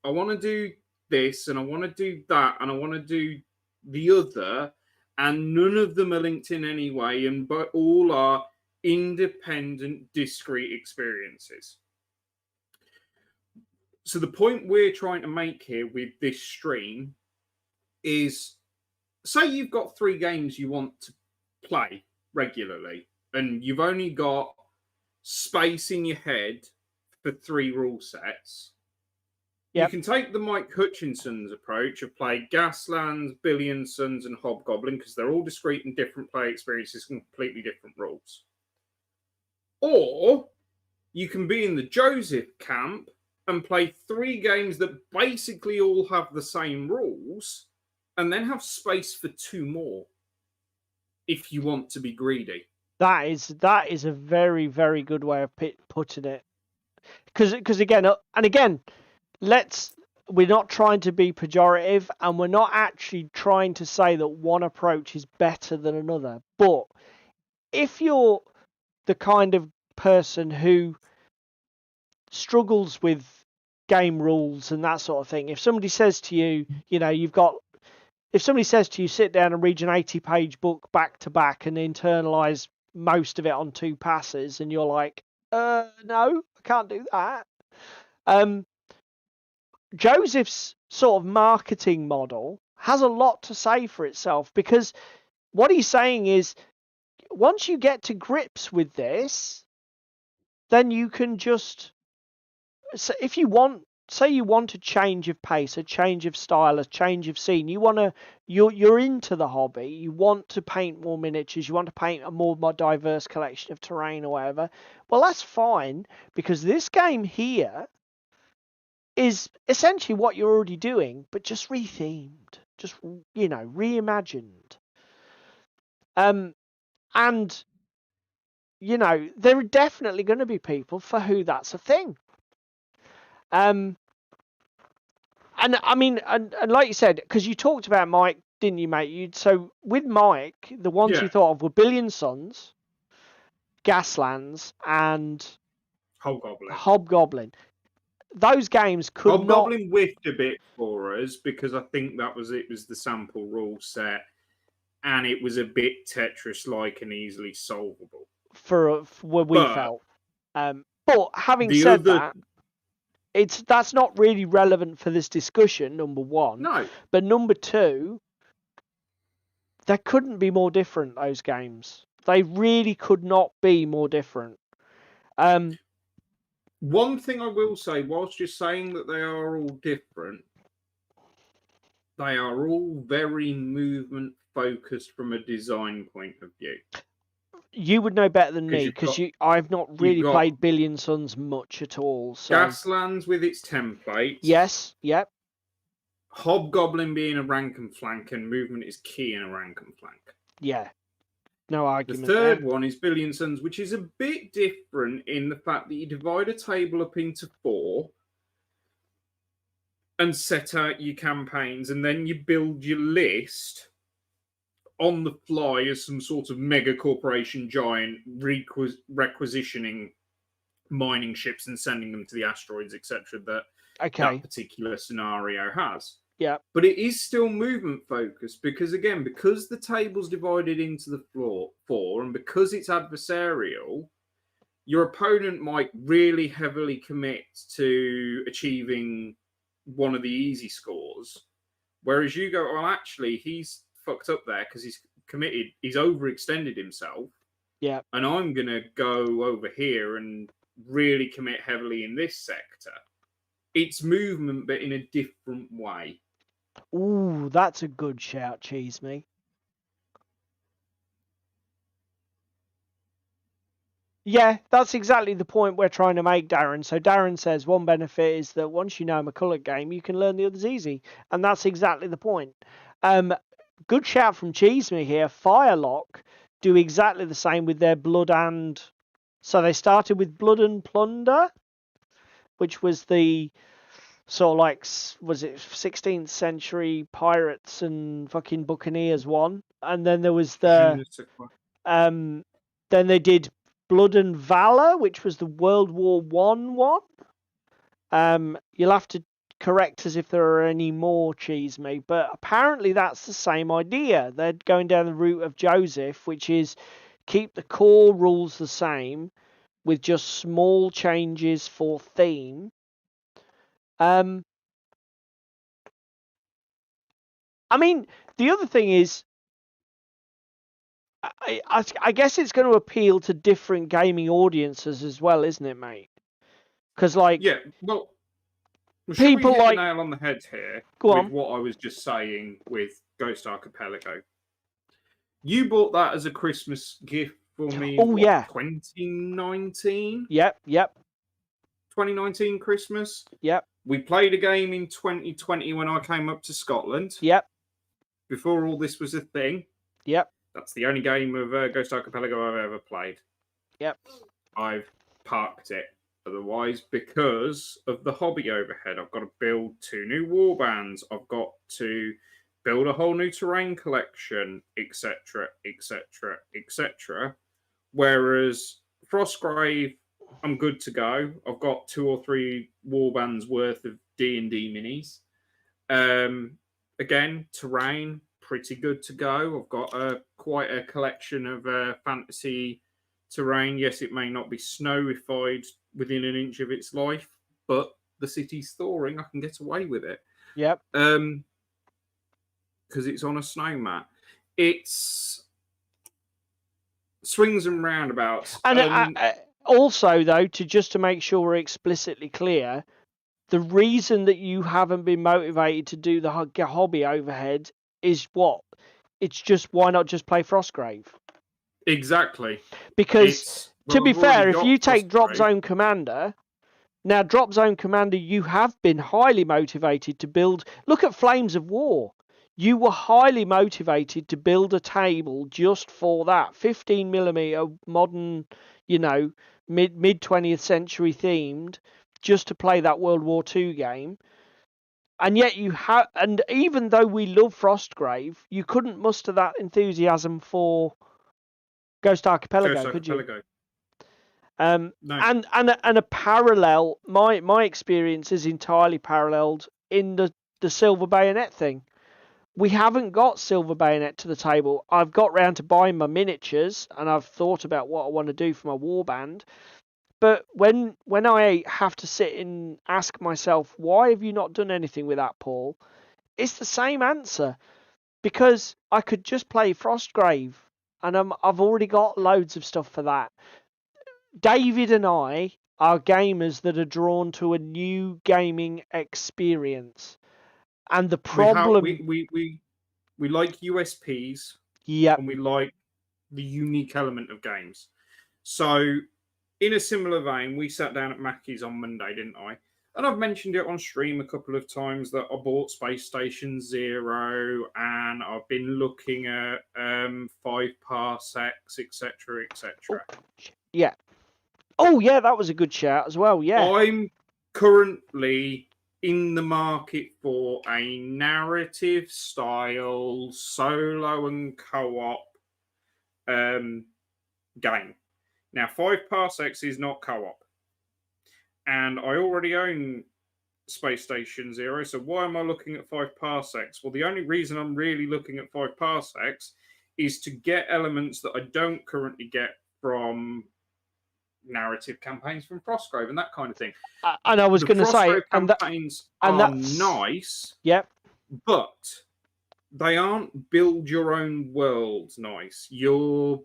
I want to do this, and I want to do that, and I want to do the other, and none of them are linked in any way, but all are independent, discrete experiences. So the point we're trying to make here with this stream is, say you've got 3 games you want to play regularly, and you've only got space in your head for 3 rule sets. Yep. You can take the Mike Hutchinson's approach of play Gaslands, Billion Suns, and Hobgoblin, because they're all discrete and different play experiences, completely different rules. Or you can be in the Joseph camp and play 3 games that basically all have the same rules, and then have space for 2 more if you want to be greedy. That is a very, very good way of putting it. Because again, we're not trying to be pejorative, and we're not actually trying to say that one approach is better than another. But if you're the kind of person who struggles with game rules and that sort of thing, if somebody says to you, if somebody says to you, sit down and read an 80-page book back to back and internalize most of it on 2 passes, and you're like, no, I can't do that. Joseph's sort of marketing model has a lot to say for itself, because what he's saying is, once you get to grips with this, then you can just, so if you want say you want a change of pace, a change of style, a change of scene. You're into the hobby. You want to paint more miniatures. You want to paint a more diverse collection of terrain or whatever. Well, that's fine, because this game here is essentially what you're already doing, but just rethemed, just reimagined. And there are definitely going to be people for who that's a thing. And I mean, and like you said, because you talked about Mike, didn't you, mate? So with Mike, the ones you thought of were Billion Suns, Gaslands, and Hobgoblin. Those games could Hobgoblin whiffed a bit for us because I think it was the sample rule set, and it was a bit Tetris-like and easily solvable for where we felt. But having said that, that's not really relevant for this discussion, number one. No. But number two, they couldn't be more different, those games. They really could not be more different. One thing I will say, whilst you're saying that they are all different, they are all very movement focused from a design point of view. You would know better than me, because I've not really played Billion Suns much at all. So. Gaslands with its templates. Yes, yep. Hobgoblin being a rank and flank, and movement is key in a rank and flank. Yeah. No argument. The third one is Billion Suns, which is a bit different in the fact that you divide a table up into 4 and set out your campaigns, and then you build your list on the fly as some sort of mega corporation giant requisitioning mining ships and sending them to the asteroids, etc. That particular scenario has. Yeah. But it is still movement focused because, again, because the table's divided into the 4 and because it's adversarial, your opponent might really heavily commit to achieving one of the easy scores. Whereas you go, well, actually, he's fucked up there because he's committed, he's overextended himself. Yeah. And I'm going to go over here and really commit heavily in this sector. It's movement, but in a different way. Ooh, that's a good shout, Cheese Me. Yeah, that's exactly the point we're trying to make, Darren. So Darren says one benefit is that once you know a McCulloch game, you can learn the others easy. And that's exactly the point. Good shout from Cheese Me here. Firelock do exactly the same with their Blood and... So they started with Blood and Plunder, which was the sort of like, was it 16th century pirates and fucking buccaneers one. And then there was the... then they did Blood and Valor, which was the World War I one. You'll have to correct us if there are any more, Cheese Me, but apparently that's the same idea. They're going down the route of Joseph, which is keep the core rules the same with just small changes for theme. I mean, the other thing is, I guess it's going to appeal to different gaming audiences as well, isn't it, mate? Because, like... Yeah, well, people we hit like... the nail on the head here with what I was just saying with Ghost Archipelago. You bought that as a Christmas gift for me. 2019? Yep. 2019 Christmas? Yep. We played a game in 2020 when I came up to Scotland. Yep. Before all this was a thing. Yep. That's the only game of Ghost Archipelago I've ever played. Yep. I've parked it. Otherwise, because of the hobby overhead, I've got to build 2 new warbands. I've got to build a whole new terrain collection, etc., etc., etc. Whereas Frostgrave, I'm good to go. I've got 2 or 3 warbands worth of D&D minis. Again, terrain, pretty good to go. I've got quite a collection of fantasy terrain. Yes, it may not be snowified within an inch of its life, but the city's thawing. I can get away with it. Yep. Because it's on a snow mat. It's swings and roundabouts. And also, though, to make sure we're explicitly clear, the reason that you haven't been motivated to do the hobby overhead is what? It's just, why not just play Frostgrave? Exactly. Because, to be I've already fair, if got you take Drop Frostgrave. Zone Commander, now Drop Zone Commander, you have been highly motivated to build. Look at Flames of War. You were highly motivated to build a table just for that 15mm modern, you know, mid 20th century themed, just to play that World War II game. And yet you have, and even though we love Frostgrave, you couldn't muster that enthusiasm for Ghost Archipelago, could you? No. And a parallel, my experience is entirely paralleled in the Silver Bayonet thing. We haven't got Silver Bayonet to the table. I've got round to buying my miniatures, and I've thought about what I want to do for my warband. But when I have to sit and ask myself, why have you not done anything with that, Paul? It's the same answer. Because I could just play Frostgrave, and I've already got loads of stuff for that. David and I are gamers that are drawn to a new gaming experience. And the problem... We like USPs, Yep. and we like the unique element of games. So, in a similar vein, we sat down at Mackey's on Monday, didn't I? And I've mentioned it on stream a couple of times that I bought Space Station Zero, and I've been looking at 5 parsecs, etc., etc. Yeah. Oh, yeah, that was a good shout as well. Yeah. I'm currently in the market for a narrative style solo and co-op game. Now, 5 parsecs is not co-op, and I already own Space Station Zero, so why am I looking at 5 parsecs? Well, the only reason I'm really looking at 5 parsecs is to get elements that I don't currently get from narrative campaigns from Frostgrave and that kind of thing. And I was going to say, campaigns are nice, yep, but they aren't build your own world nice. You're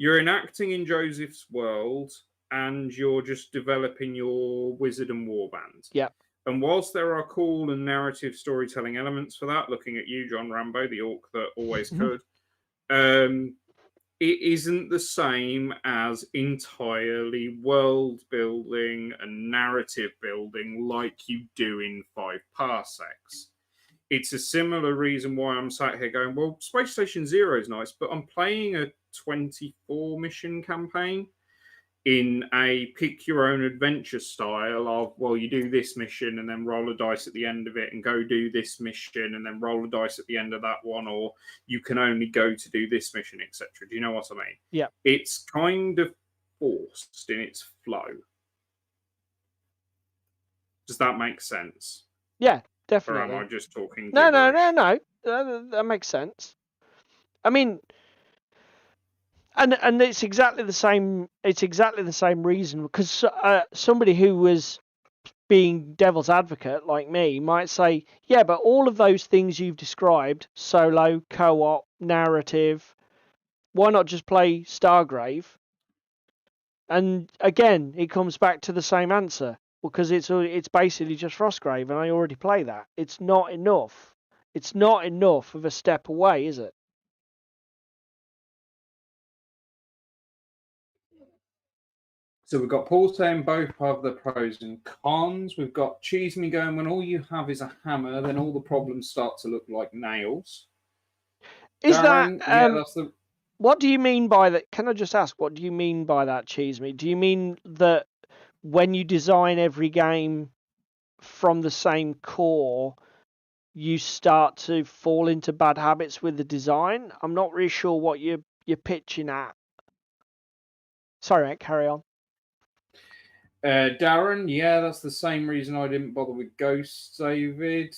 enacting in Joseph's world, and you're just developing your wizard and warband. Yep. And whilst there are cool and narrative storytelling elements for that, looking at you, John Rambo, the orc that always could, it isn't the same as entirely world building and narrative building like you do in 5 parsecs. It's a similar reason why I'm sat here going, well, Space Station Zero is nice, but I'm playing a 24 mission campaign in a pick your own adventure style of, well, you do this mission and then roll a dice at the end of it and go do this mission and then roll a dice at the end of that one, or you can only go to do this mission, etc. Do you know what I mean? Yeah. It's kind of forced in its flow. Does that make sense? Yeah, definitely. Or am I just talking No. That makes sense. I mean, and it's exactly the same. It's exactly the same reason, because somebody who was being devil's advocate like me might say, yeah, but all of those things you've described, solo, co-op, narrative, why not just play Stargrave? And again, it comes back to the same answer, because it's basically just Frostgrave, and I already play that. It's not enough. It's not enough of a step away, is it? So we've got Paul saying both have the pros and cons. We've got Cheese Me going, when all you have is a hammer, then all the problems start to look like nails. Is Darren, that that's the... What do you mean by that? Can I just ask, what do you mean by that, Cheese Me? Do you mean that when you design every game from the same core, you start to fall into bad habits with the design? I'm not really sure what you're pitching at. Sorry, mate, carry on. Darren, yeah, that's the same reason I didn't bother with Ghosts, David,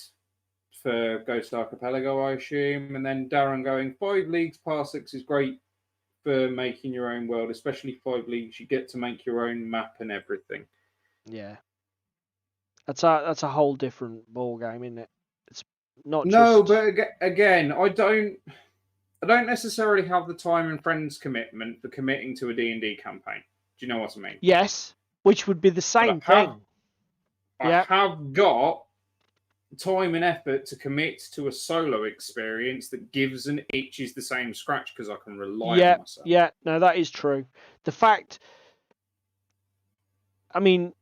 for Ghost Archipelago, I assume. And then Darren going, 5 leagues parsecs is great for making your own world, especially 5 leagues. You get to make your own map and everything. Yeah, that's a whole different ball game, isn't it? It's not no, just... but again, I don't necessarily have the time and friends commitment for committing to a D&D campaign. Do you know what I mean? Yes, which would be the same thing. I Yeah. have got time and effort to commit to a solo experience that gives and itches the same scratch because I can rely on Yeah. myself. Yeah. No, that is true. The fact, I mean,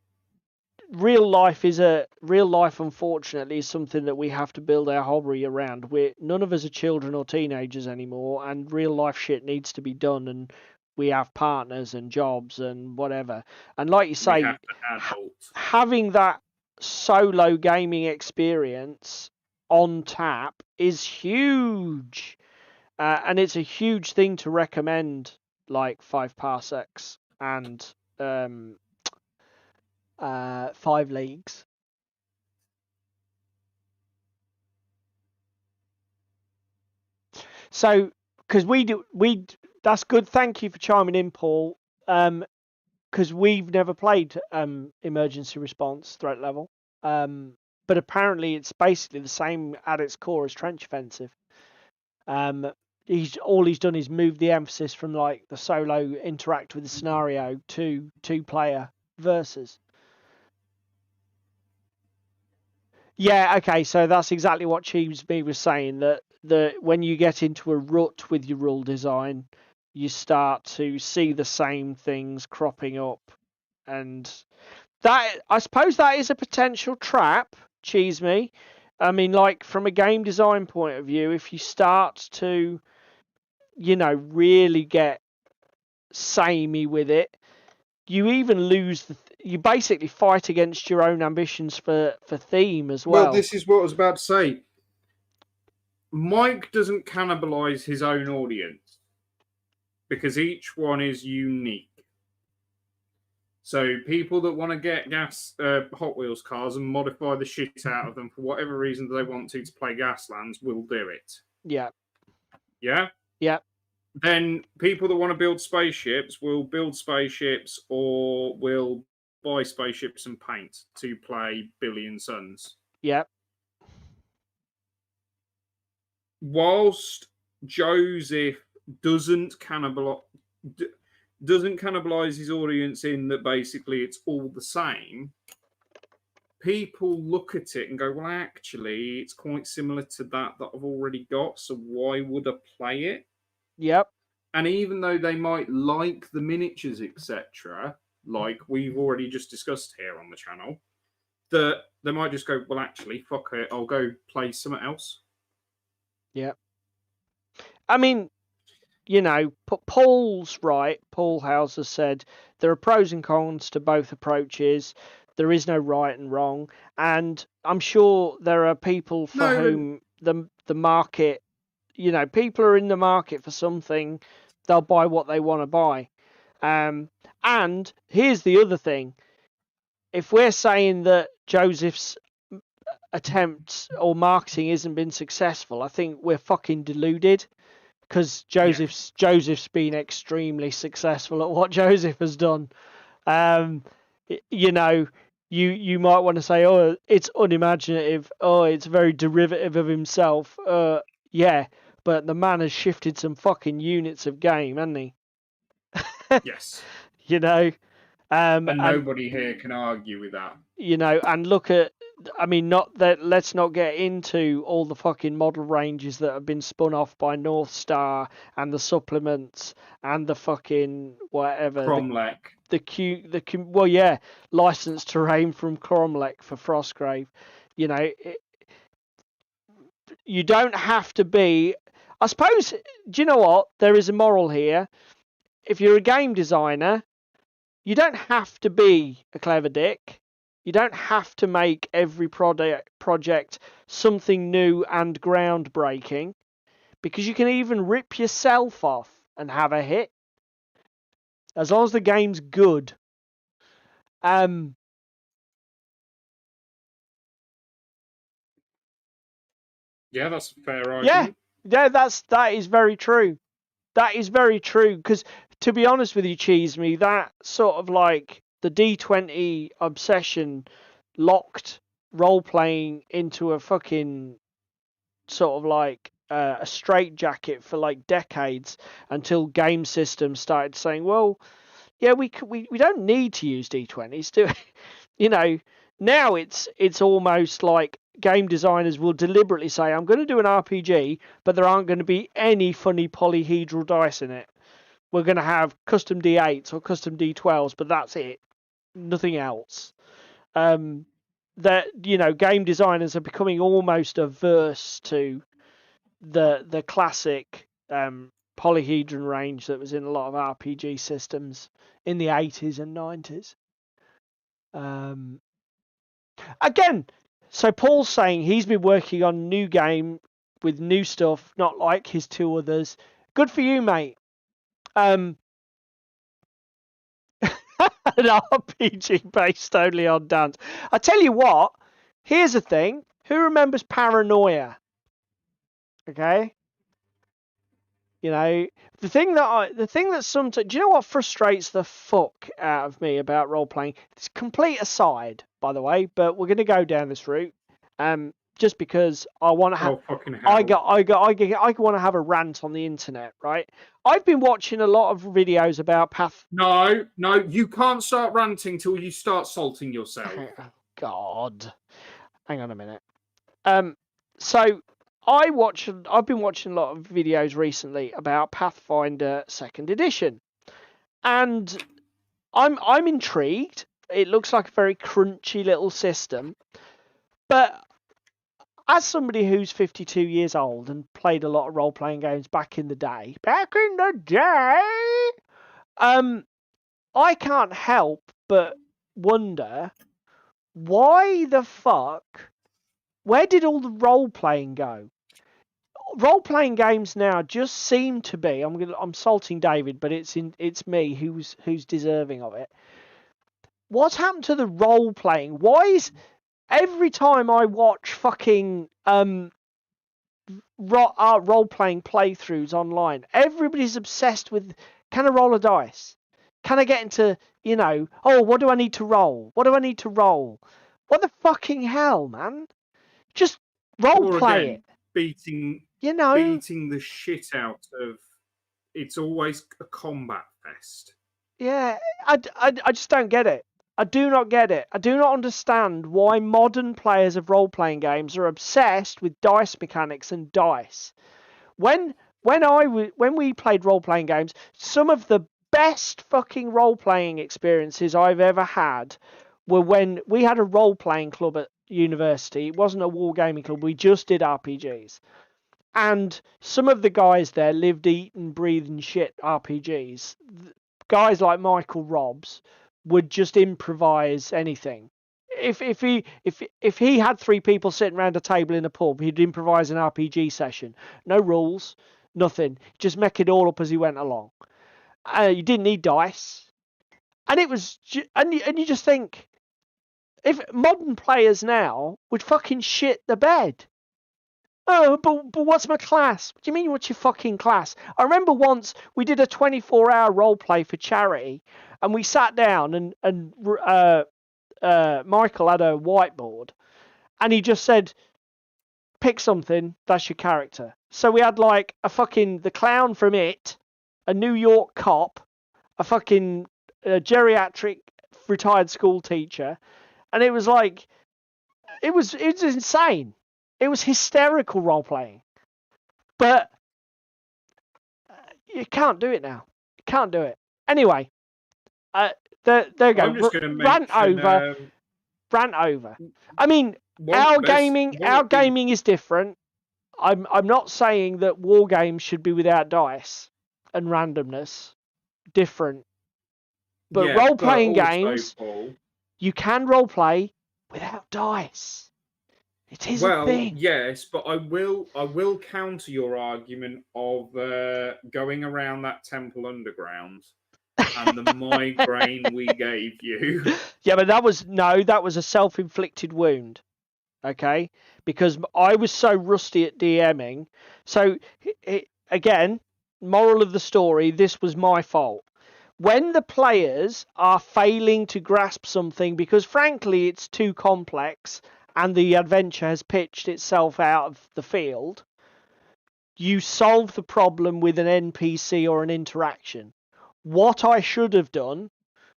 real life, unfortunately, is something that we have to build our hobby around. None of us are children or teenagers anymore, and real life shit needs to be done, and we have partners and jobs and whatever. And like you We say, have to adult. having that solo gaming experience on tap is huge, and it's a huge thing to recommend, like 5 parsecs and 5 leagues. So, because that's good. Thank you for chiming in, Paul. Because we've never played emergency response threat level. But apparently it's basically the same at its core as trench offensive. He's done is move the emphasis from like the solo interact with the scenario to 2 player versus. Yeah, okay, so that's exactly what Cheeseby was saying, that when you get into a rut with your rule design, you start to see the same things cropping up, and that, I suppose, that is a potential trap, Cheesemy. I mean, like, from a game design point of view, if you start to, really get samey with it, you even lose you basically fight against your own ambitions for theme as Well, well. this is what I was about to say. Mike doesn't cannibalize his own audience because each one is unique. So people that want to get Hot Wheels cars and modify the shit out of them for whatever reason they want to play Gaslands will do it. Yeah. Yeah? Yeah. Then people that want to build spaceships will build spaceships or will buy spaceships and paint to play Billion Suns. Yeah. Whilst Joseph doesn't cannibalize his audience in that basically it's all the same, people look at it and go, well, actually, it's quite similar to that I've already got, so why would I play it? Yep. And even though they might like the miniatures, etc., like we've already just discussed here on the channel, that they might just go, well, actually, fuck it, I'll go play something else. Yeah. I mean, Paul's right. Paul Hauser said there are pros and cons to both approaches. There is no right and wrong, and I'm sure there are people for whom the market, people are in the market for something. They'll buy what they want to buy. And here's the other thing: if we're saying that Joseph's attempts or marketing isn't been successful, I think we're fucking deluded. Because Joseph's been extremely successful at what Joseph has done. You might want to say, oh, it's unimaginative. Oh, it's very derivative of himself. Yeah, but the man has shifted some fucking units of game, hasn't he? Yes. And nobody here can argue with that. And look at, I mean, not that, let's not get into all the fucking model ranges that have been spun off by North Star and the supplements and the fucking whatever. Cromlech. Well, yeah, licensed terrain from Cromlech for Frostgrave. You don't have to be, I suppose, do you know what? There is a moral here. If you're a game designer, you don't have to be a clever dick. You don't have to make every project something new and groundbreaking, because you can even rip yourself off and have a hit, as long as the game's good. Yeah, that's a fair argument. Yeah, that is very true. That is very true, because to be honest with you, Cheeseme, that sort of like the D20 obsession locked role-playing into a fucking sort of like a straitjacket for like decades, until game systems started saying, well, yeah, we don't need to use D20s, do we? now it's almost like game designers will deliberately say, I'm going to do an RPG, but there aren't going to be any funny polyhedral dice in it. We're going to have custom D8s or custom D12s, but that's it. Nothing else. That, you know, game designers are becoming almost averse to the classic polyhedron range that was in a lot of RPG systems in the 80s and 90s. Again, so Paul's saying he's been working on a new game with new stuff, not like his two others. Good for you, mate. An RPG based only on dance. I tell you what, here's the thing. Who remembers Paranoia? Okay. You know, the thing that sometimes, do you know what frustrates the fuck out of me about role playing? It's complete aside, by the way, but we're going to go down this route. Just because I want to have, I want to have a rant on the internet, right? I've been watching a lot of videos about Path. No, you can't start ranting till you start salting yourself. Oh, God, hang on a minute. So I've been watching a lot of videos recently about Pathfinder 2nd Edition, and I'm intrigued. It looks like a very crunchy little system, but as somebody who's 52 years old and played a lot of role-playing games back in the day, I can't help but wonder why the fuck, where did all the role-playing go? Role-playing games now just seem to be, I'm salting David, but it's me who's deserving of it. What's happened to the role-playing? Why is every time I watch fucking role-playing playthroughs online, everybody's obsessed with, can I roll a dice? Can I get into, you know, oh, what do I need to roll? What do I need to roll? What the fucking hell, man? Just role-play it. Beating the shit out of, it's always a combat fest. Yeah, I just don't get it. I do not get it. I do not understand why modern players of role-playing games are obsessed with dice mechanics and dice. When we played role-playing games, some of the best fucking role-playing experiences I've ever had were when we had a role-playing club at university. It wasn't a wargaming club. We just did RPGs. And some of the guys there lived, eat, and breathe and shit RPGs. Guys like Michael Robbs would just improvise anything. If he had three people sitting around a table in a pub, he'd improvise an RPG session. No rules, nothing. Just make it all up as he went along. You didn't need dice, and it was. And you just think, if modern players now would fucking shit the bed. Oh, but what's my class? What do you mean, what's your fucking class? I remember once we did a 24-hour role play for charity, and we sat down and Michael had a whiteboard, and he just said, pick something, that's your character. So we had like the clown from It, a New York cop, a fucking geriatric retired school teacher, and it was like, it was insane. It was hysterical role-playing. But you can't do it now. You can't do it. Anyway, there you go. I'm just going to Rant over. I mean, our gaming is different. I'm not saying that war games should be without dice and randomness. Different. But role-playing games, Paul, you can role-play without dice. It is a thing. Yes, but I will counter your argument of going around that temple underground and the migraine we gave you. Yeah, but that was a self-inflicted wound. Okay? Because I was so rusty at DMing. So again, moral of the story, this was my fault. When the players are failing to grasp something because frankly it's too complex and the adventure has pitched itself out of the field, you solve the problem with an NPC or an interaction. What I should have done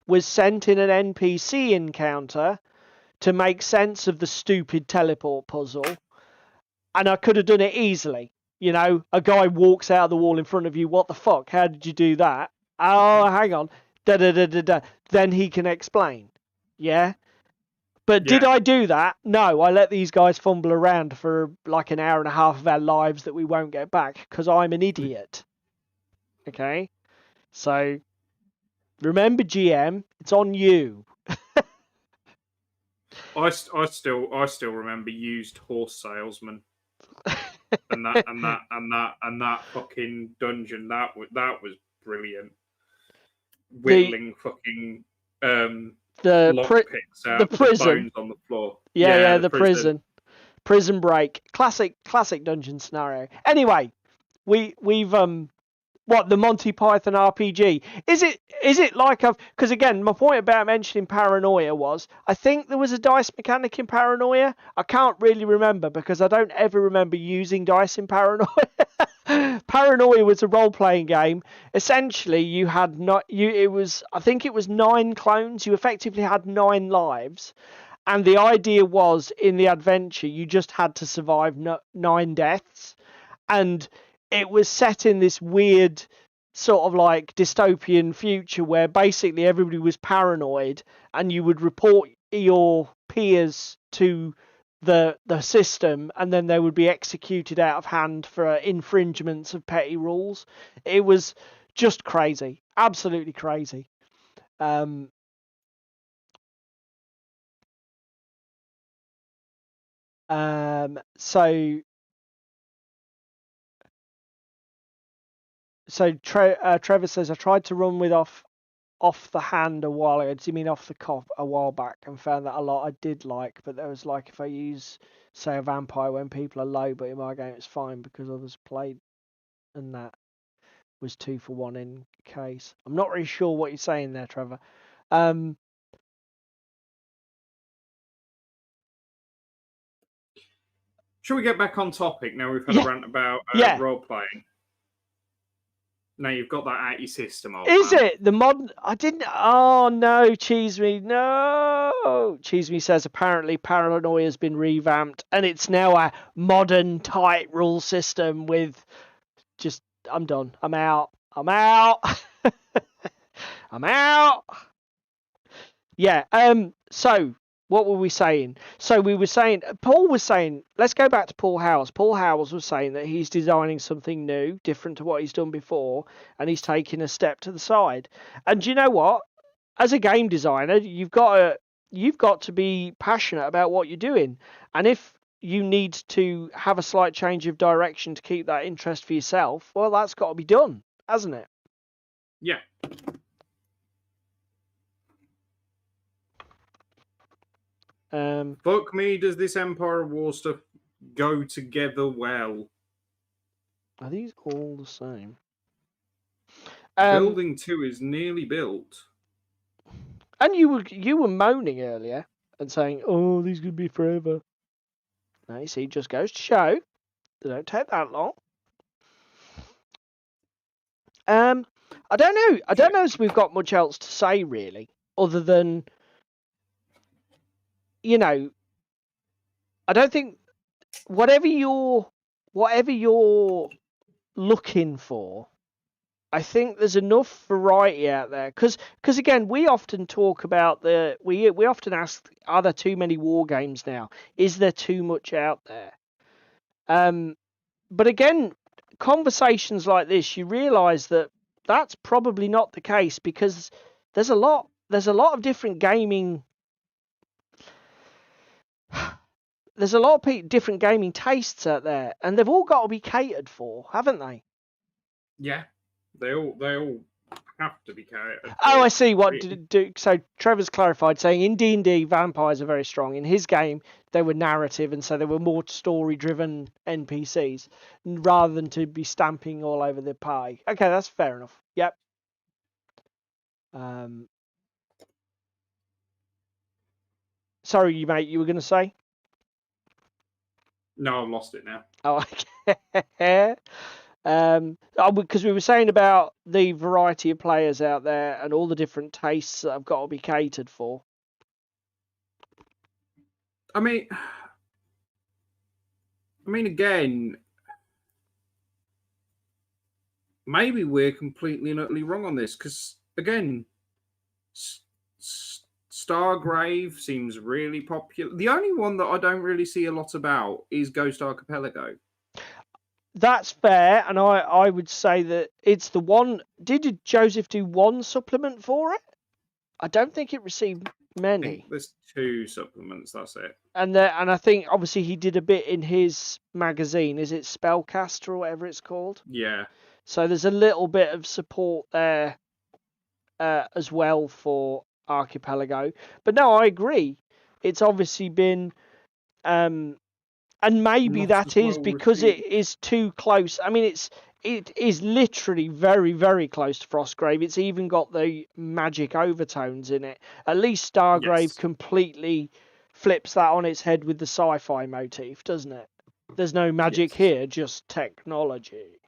was sent in an NPC encounter to make sense of the stupid teleport puzzle, and I could have done it easily. You know, a guy walks out of the wall in front of you. What the fuck? How did you do that? Oh, hang on. Da da da da da. Then he can explain. Yeah. But did I do that? No, I let these guys fumble around for like an hour and a half of our lives that we won't get back because I'm an idiot. Okay? So, remember, GM, it's on you. I still remember used horse salesman and that fucking dungeon. That was brilliant. Whittling fucking the lockpicks out the prison. The bones on the floor. Yeah, the prison break. Classic dungeon scenario. Anyway, we've what, the Monty Python RPG? Is it like because again, my point about mentioning paranoia was I think there was a dice mechanic in Paranoia. I can't really remember because I don't ever remember using dice in Paranoia. Paranoia was a role-playing game. Essentially, you had I think it was 9 clones. You effectively had 9 lives. And the idea was, in the adventure, you just had to survive 9 deaths. And it was set in this weird sort of like dystopian future where basically everybody was paranoid and you would report your peers to the system and then they would be executed out of hand for infringements of petty rules. It was just crazy. Absolutely crazy. So Trevor says, I tried to run with off the hand a while ago. Does he mean off the cuff a while back? And found that a lot I did like, but there was like if I use, say, a vampire when people are low, but in my game it's fine because others played, and that was 2 for 1 in case. I'm not really sure what you're saying there, Trevor. Shall we get back on topic now? We've had a rant about role playing. Now you've got that out your system. Is it the modern? I didn't. Oh no, Cheese Me. No, Cheese Me says apparently Paranoia has been revamped and it's now a modern tight rule system with just. I'm done. I'm out. I'm out. I'm out. Yeah. So what were we saying? So we were saying, Paul was saying, let's go back to Paul Howes. Paul Howes was saying that he's designing something new, different to what he's done before, and he's taking a step to the side. And do you know what? As a game designer, you've got to be passionate about what you're doing. And if you need to have a slight change of direction to keep that interest for yourself, well, that's got to be done, hasn't it? Yeah. Fuck me, does this Empire War stuff go together well? Are these all the same? Building 2 is nearly built. And you were moaning earlier and saying, "Oh, these could be forever." Now you see, it just goes to show they don't take that long. I don't know. I don't know if we've got much else to say really, other than, you know, I don't think whatever you're looking for, I think there's enough variety out there. Because again, we often talk about we often ask, are there too many war games now? Is there too much out there? But again, conversations like this, you realise that that's probably not the case because there's a lot of different gaming. There's a lot of different gaming tastes out there, and they've all got to be catered for, haven't they? Yeah, they all have to be catered for. Oh, I see. So Trevor's clarified, saying in D&D, vampires are very strong. In his game, they were narrative, and so they were more story-driven NPCs rather than to be stamping all over the pie. Okay, that's fair enough. Yep. Sorry, mate, you were going to say? No, I've lost it now. Oh, okay. Because we were saying about the variety of players out there and all the different tastes that have got to be catered for. I mean, again, maybe we're completely and utterly wrong on this because, again, Stargrave seems really popular. The only one that I don't really see a lot about is Ghost Archipelago. That's fair, and I would say that it's the one. Did Joseph do one supplement for it? I don't think it received I many. think there's 2 supplements. That's it. And I think obviously he did a bit in his magazine. Is it Spellcaster or whatever it's called? Yeah. So there's a little bit of support there as well for Archipelago. But no, I agree. It's obviously been, and maybe Not that as is well because it received. is too close. I mean, it is literally very, very close to Frostgrave. It's even got the magic overtones in it. At least Stargrave Yes. completely flips that on its head with the sci-fi motif, doesn't it? There's no magic Yes. here, just technology.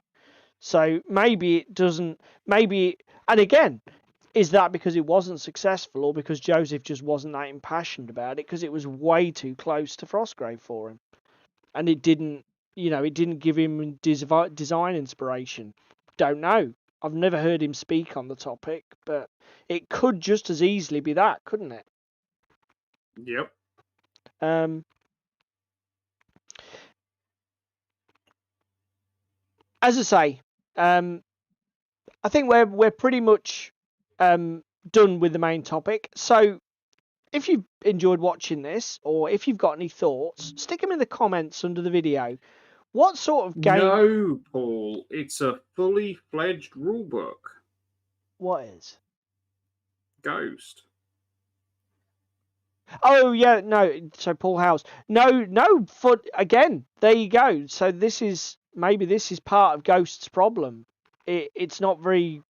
So maybe it doesn't. Maybe, and again, is that because it wasn't successful, or because Joseph just wasn't that impassioned about it? Because it was way too close to Frostgrave for him, and it didn't. It didn't give him design inspiration. Don't know. I've never heard him speak on the topic, but it could just as easily be that, couldn't it? Yep. As I say, I think we're pretty much done with the main topic. So if you've enjoyed watching this, or if you've got any thoughts, stick them in the comments under the video. What sort of game? No, Paul. It's a fully fledged rulebook. What is? Ghost. Oh yeah, no. So Paul House. No. Again, there you go. So this is part of Ghost's problem. It's not very,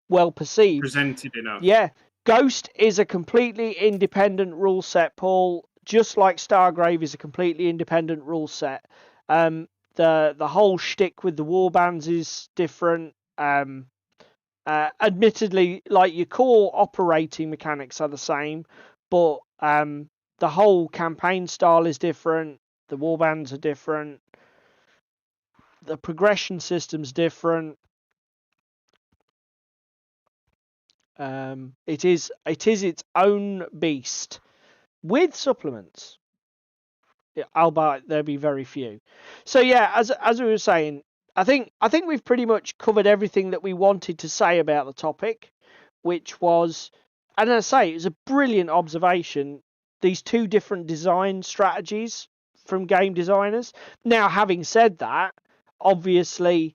well perceived. Presented enough. Yeah, Ghost is a completely independent rule set, Paul. Just like Stargrave is a completely independent rule set. The whole shtick with the warbands is different. Admittedly, like your core operating mechanics are the same, but the whole campaign style is different. The warbands are different. The progression system's different. It is its own beast with supplements. Albeit there'll be very few. So yeah, as we were saying, I think we've pretty much covered everything that we wanted to say about the topic, which was, and as I say, it was a brilliant observation. These 2 different design strategies from game designers. Now, having said that, obviously,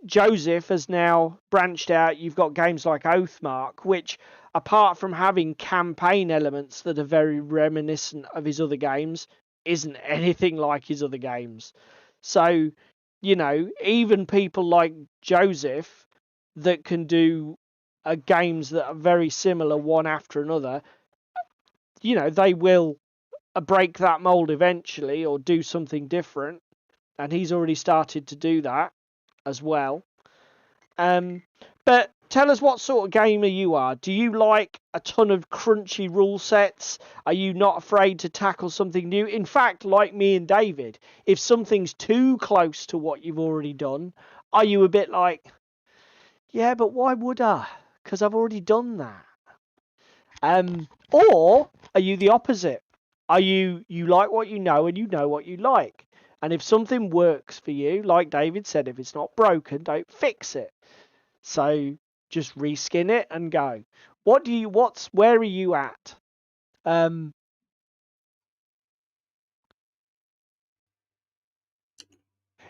Joseph has now branched out. You've got games like Oathmark, which, apart from having campaign elements that are very reminiscent of his other games, isn't anything like his other games. So, even people like Joseph that can do games that are very similar one after another, they will break that mold eventually or do something different. And he's already started to do that as well. But tell us what sort of gamer you are. Do you like a ton of crunchy rule sets? Are you not afraid to tackle something new? In fact, like me and David, if something's too close to what you've already done, are you a bit like, yeah, but why would I? Because I've already done that. Or are you the opposite? Are you like what you know and you know what you like? And if something works for you, like David said, if it's not broken, don't fix it. So just reskin it and go. Where are you at?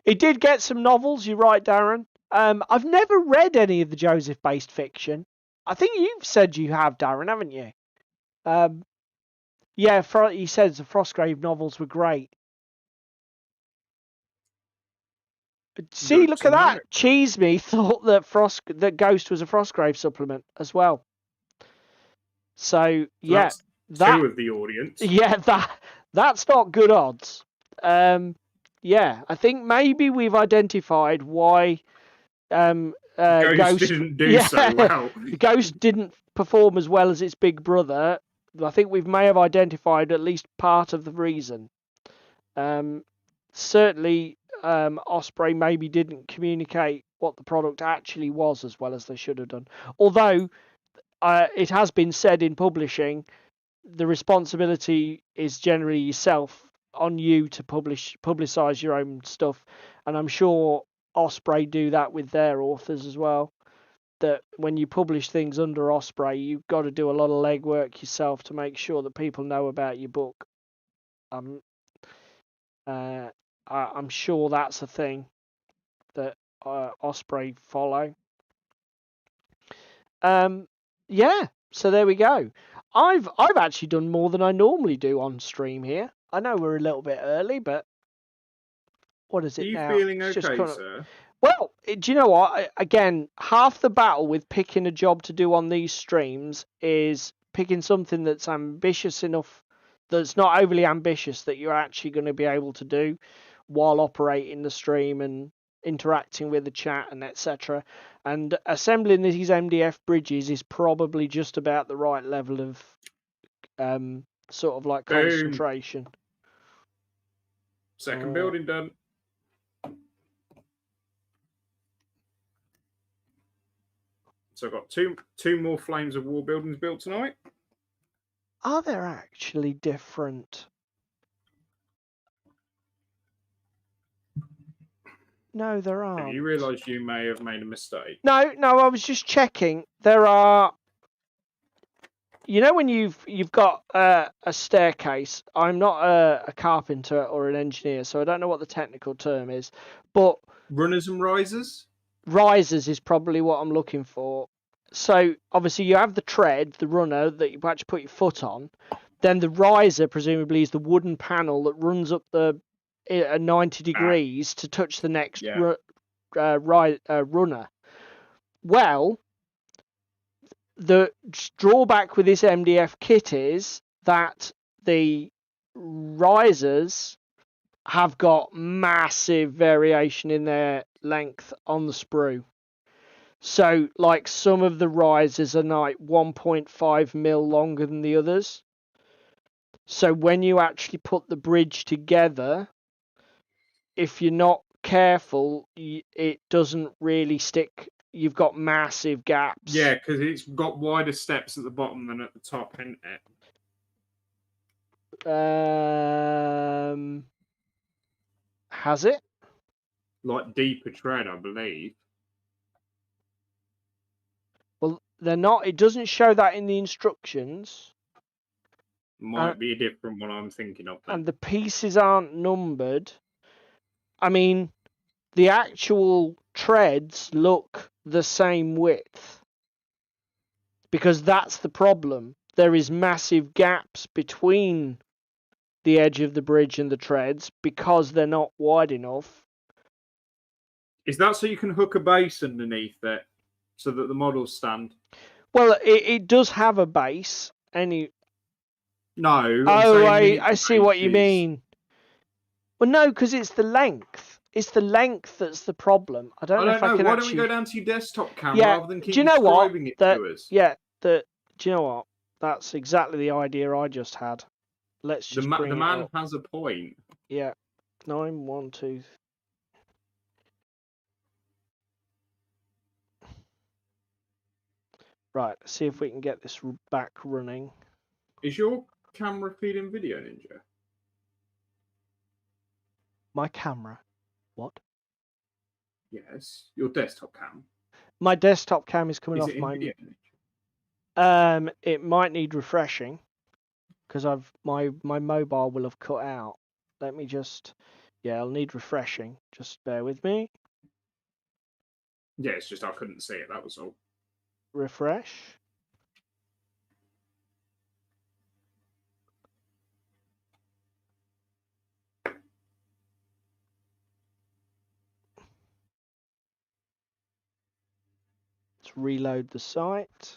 It did get some novels, you're right, Darren. I've never read any of the Joseph-based fiction. I think you've said you have, Darren, haven't you? Yeah, he says the Frostgrave novels were great. See, Good look to at that. know. Cheese me thought that Ghost was a Frostgrave supplement as well. So yeah, That's 2 of the audience. Yeah, that's not good odds. Yeah, I think maybe we've identified why Ghost didn't do so well. Ghost didn't perform as well as its big brother, I think we may have identified at least part of the reason. Certainly, Osprey maybe didn't communicate what the product actually was as well as they should have done. Although it has been said in publishing, the responsibility is generally yourself, on you to publicize your own stuff, and I'm sure Osprey do that with their authors as well. That when you publish things under Osprey, you've got to do a lot of legwork yourself to make sure that people know about your book. I'm sure that's a thing that Osprey follow. Yeah, so there we go. I've actually done more than I normally do on stream here. I know we're a little bit early, but what is Are it you now? feeling It's just okay, kind of... sir? Well, do you know what? Again, half the battle with picking a job to do on these streams is picking something that's ambitious enough, that's not overly ambitious, that you're actually going to be able to do while operating the stream and interacting with the chat and etc. And assembling these MDF bridges is probably just about the right level of sort of like concentration. Second building done. So I've got two more Flames of War buildings built tonight. Are there actually different? No, there aren't. Have you realised you may have made a mistake? No, I was just checking. There are. You know when you've got a staircase. I'm not a carpenter or an engineer, so I don't know what the technical term is. But runners and risers? Risers is probably what I'm looking for. So obviously you have the tread, the runner that you actually put your foot on. Then the riser presumably is the wooden panel that runs up the 90 degrees to touch the next runner. Well, the drawback with this MDF kit is that the risers have got massive variation in their length on the sprue. So, like, some of the risers are like 1.5 mil longer than the others. So when you actually put the bridge together, if you're not careful, it doesn't really stick. You've got massive gaps. Yeah, because it's got wider steps at the bottom than at the top, isn't it? Has it? Like deeper tread, I believe. Well, they're not. It doesn't show that in the instructions. Might be a different one I'm thinking of. Then. And the pieces aren't numbered. I mean, the actual treads look the same width. Because that's the problem. There is massive gaps between the edge of the bridge and the treads because they're not wide enough. Is that so you can hook a base underneath it so that the models stand? Well, it does have a base. No. Oh, I see what you mean. Well, no, because it's the length. It's the length that's the problem. I don't know if I can Why actually... don't we go down to your desktop cam rather than keep do you know what? describing it to us? Yeah, do you know what? That's exactly the idea I just had. Let's just bring the it man up. has a point. Yeah. 9, 1, 2... Right, let's see if we can get this back running. Is your camera feeding video, Ninja? My camera? What? Yes, your desktop cam. My desktop cam is coming off my... Video, it might need refreshing because my mobile will have cut out. Let me just... Yeah, I'll need refreshing. Just bear with me. Yeah, it's just I couldn't see it, that was all. Refresh. Let's reload the site.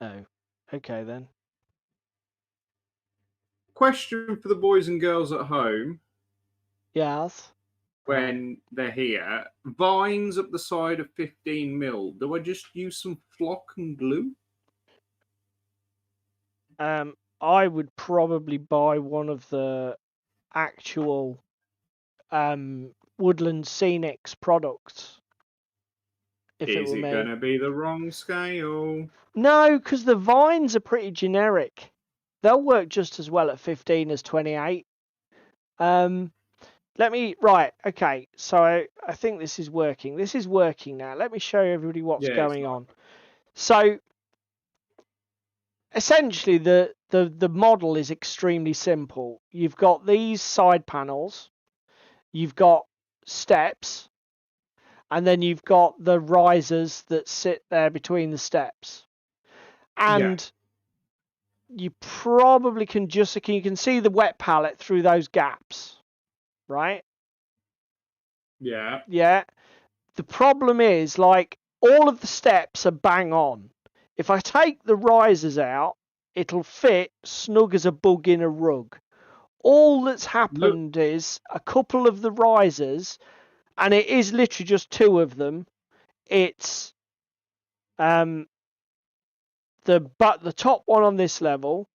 Oh, okay then. Question for the boys and girls at home. Yes. when they're here. Vines up the side of 15mm. Do I just use some flock and glue? I would probably buy one of the actual Woodland Scenics products. If it Is were it me. going to be the wrong scale? No, because the vines are pretty generic. They'll work just as well at 15 as 28. Right, okay, so I think this is working. This is working now. Let me show everybody what's going on. So, essentially, the model is extremely simple. You've got these side panels, you've got steps, and then you've got the risers that sit there between the steps. And you probably can you can see the wet palette through those gaps, right? Yeah. Yeah. The problem is, like, all of the steps are bang on. If I take the risers out, it'll fit snug as a bug in a rug. All that's happened is a couple of the risers, and it is literally just two of them. It's the top one on this level,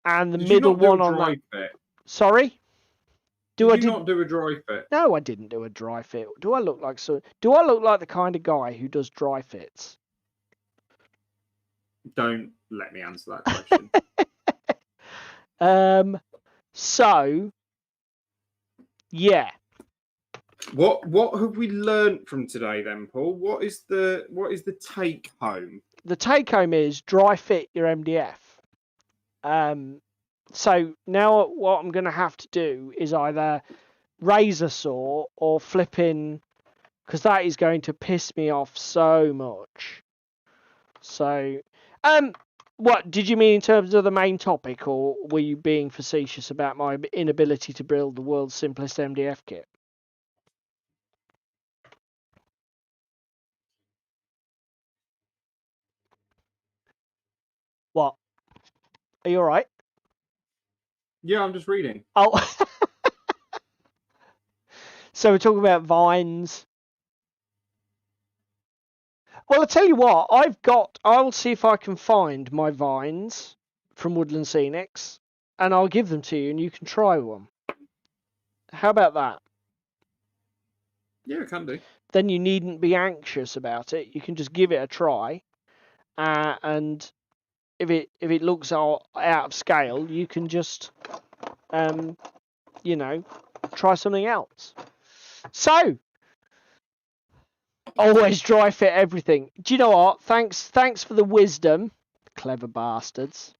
and the middle one on that. Fit? Sorry? Did you not do a dry fit? No, I didn't do a dry fit. Do I look like the kind of guy who does dry fits? Don't let me answer that question. So yeah. What have we learnt from today then, Paul? What is the take home? The take home is dry fit your MDF. So now what I'm going to have to do is either razor saw or flipping, because that is going to piss me off so much. So, what did you mean in terms of the main topic, or were you being facetious about my inability to build the world's simplest MDF kit? What? Are you all right? Yeah, I'm just reading. Oh. So we're talking about vines. Well, I'll tell you what, I'll see if I can find my vines from Woodland Scenics, and I'll give them to you, and you can try one. How about that? Yeah, can do. Then you needn't be anxious about it. You can just give it a try, and if it looks out of scale, you can just, try something else. So, always dry fit everything. Do you know what? Thanks for the wisdom, clever bastards.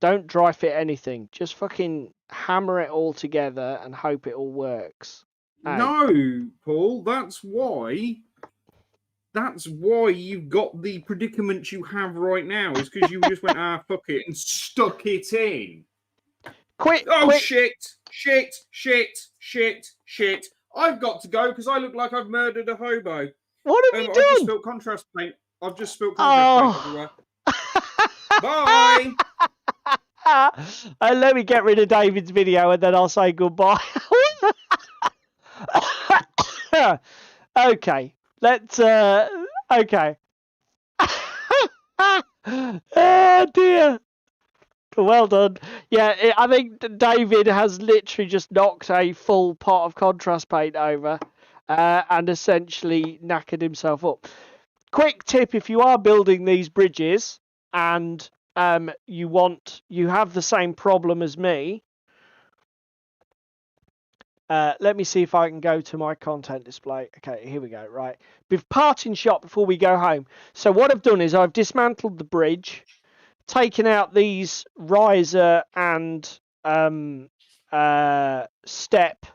Don't dry fit anything. Just fucking hammer it all together and hope it all works. Hey. No, Paul, that's why you've got the predicament you have right now, is because you just went, fuck it, and stuck it in. Quick! Shit. I've got to go because I look like I've murdered a hobo. What have you done? I've just spilled contrast paint everywhere. Bye! Let me get rid of David's video and then I'll say goodbye. Okay. Let's, okay. Oh dear. Well done. Yeah, I think David has literally just knocked a full pot of contrast paint over and essentially knackered himself up. Quick tip, if you are building these bridges and you have the same problem as me, let me see if I can go to my content display. Okay, here we go. Right, parting shot before we go home. So what I've done is I've dismantled the bridge, taken out these riser and step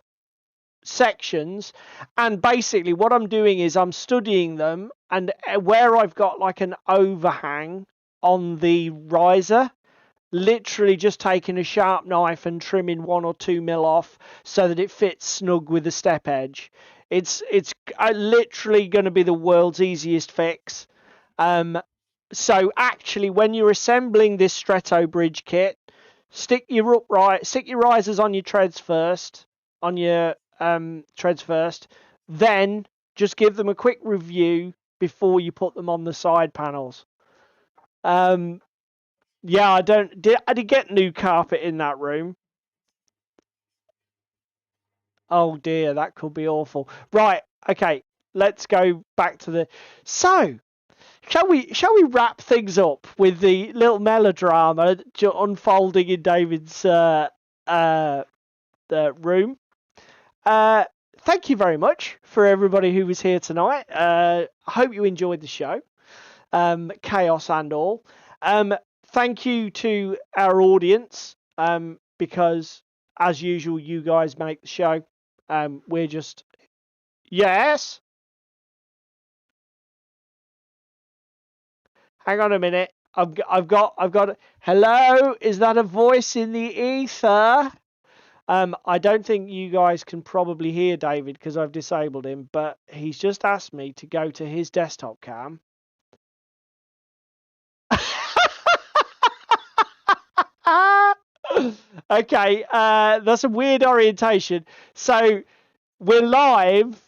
sections, and basically what I'm doing is I'm studying them, and where I've got like an overhang on the riser, literally just taking a sharp knife and trimming 1 or 2 mil off so that it fits snug with the step edge. It's literally going to be the world's easiest fix. So actually, when you're assembling this Stretto bridge kit, stick your risers on your treads first, then just give them a quick review before you put them on the side panels. Yeah, I did get new carpet in that room. Oh dear, that could be awful. Right, okay, let's go back to the. So, shall we wrap things up with the little melodrama unfolding in David's room? Thank you very much for everybody who was here tonight. I hope you enjoyed the show, chaos and all. Thank you to our audience, because as usual, you guys make the show. We're just yes. Hang on a minute. I've got. Hello, is that a voice in the ether? I don't think you guys can probably hear David because I've disabled him, but he's just asked me to go to his desktop cam. Okay, that's a weird orientation. So we're live.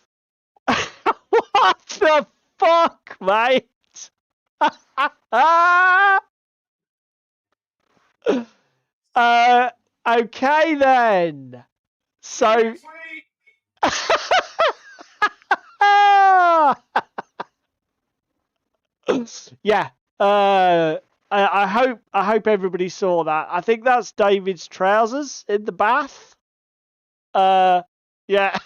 What the fuck, mate? Okay then. So yeah. I hope everybody saw that. I think that's David's trousers in the bath. Yeah.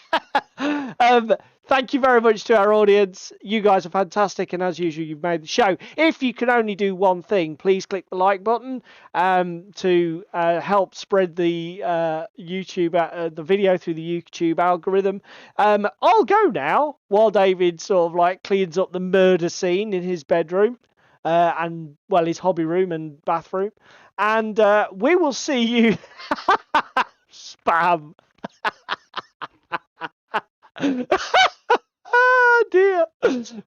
Thank you very much to our audience. You guys are fantastic, and as usual, you've made the show. If you can only do one thing, please click the like button to help spread the the video through the YouTube algorithm. I'll go now while David sort of like cleans up the murder scene in his bedroom and well, his hobby room and bathroom, and we will see you. Spam. Oh dear.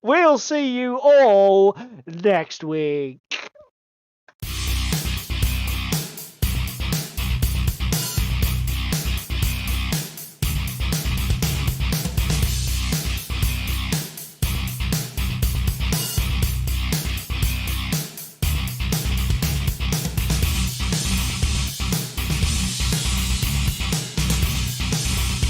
We'll see you all next week.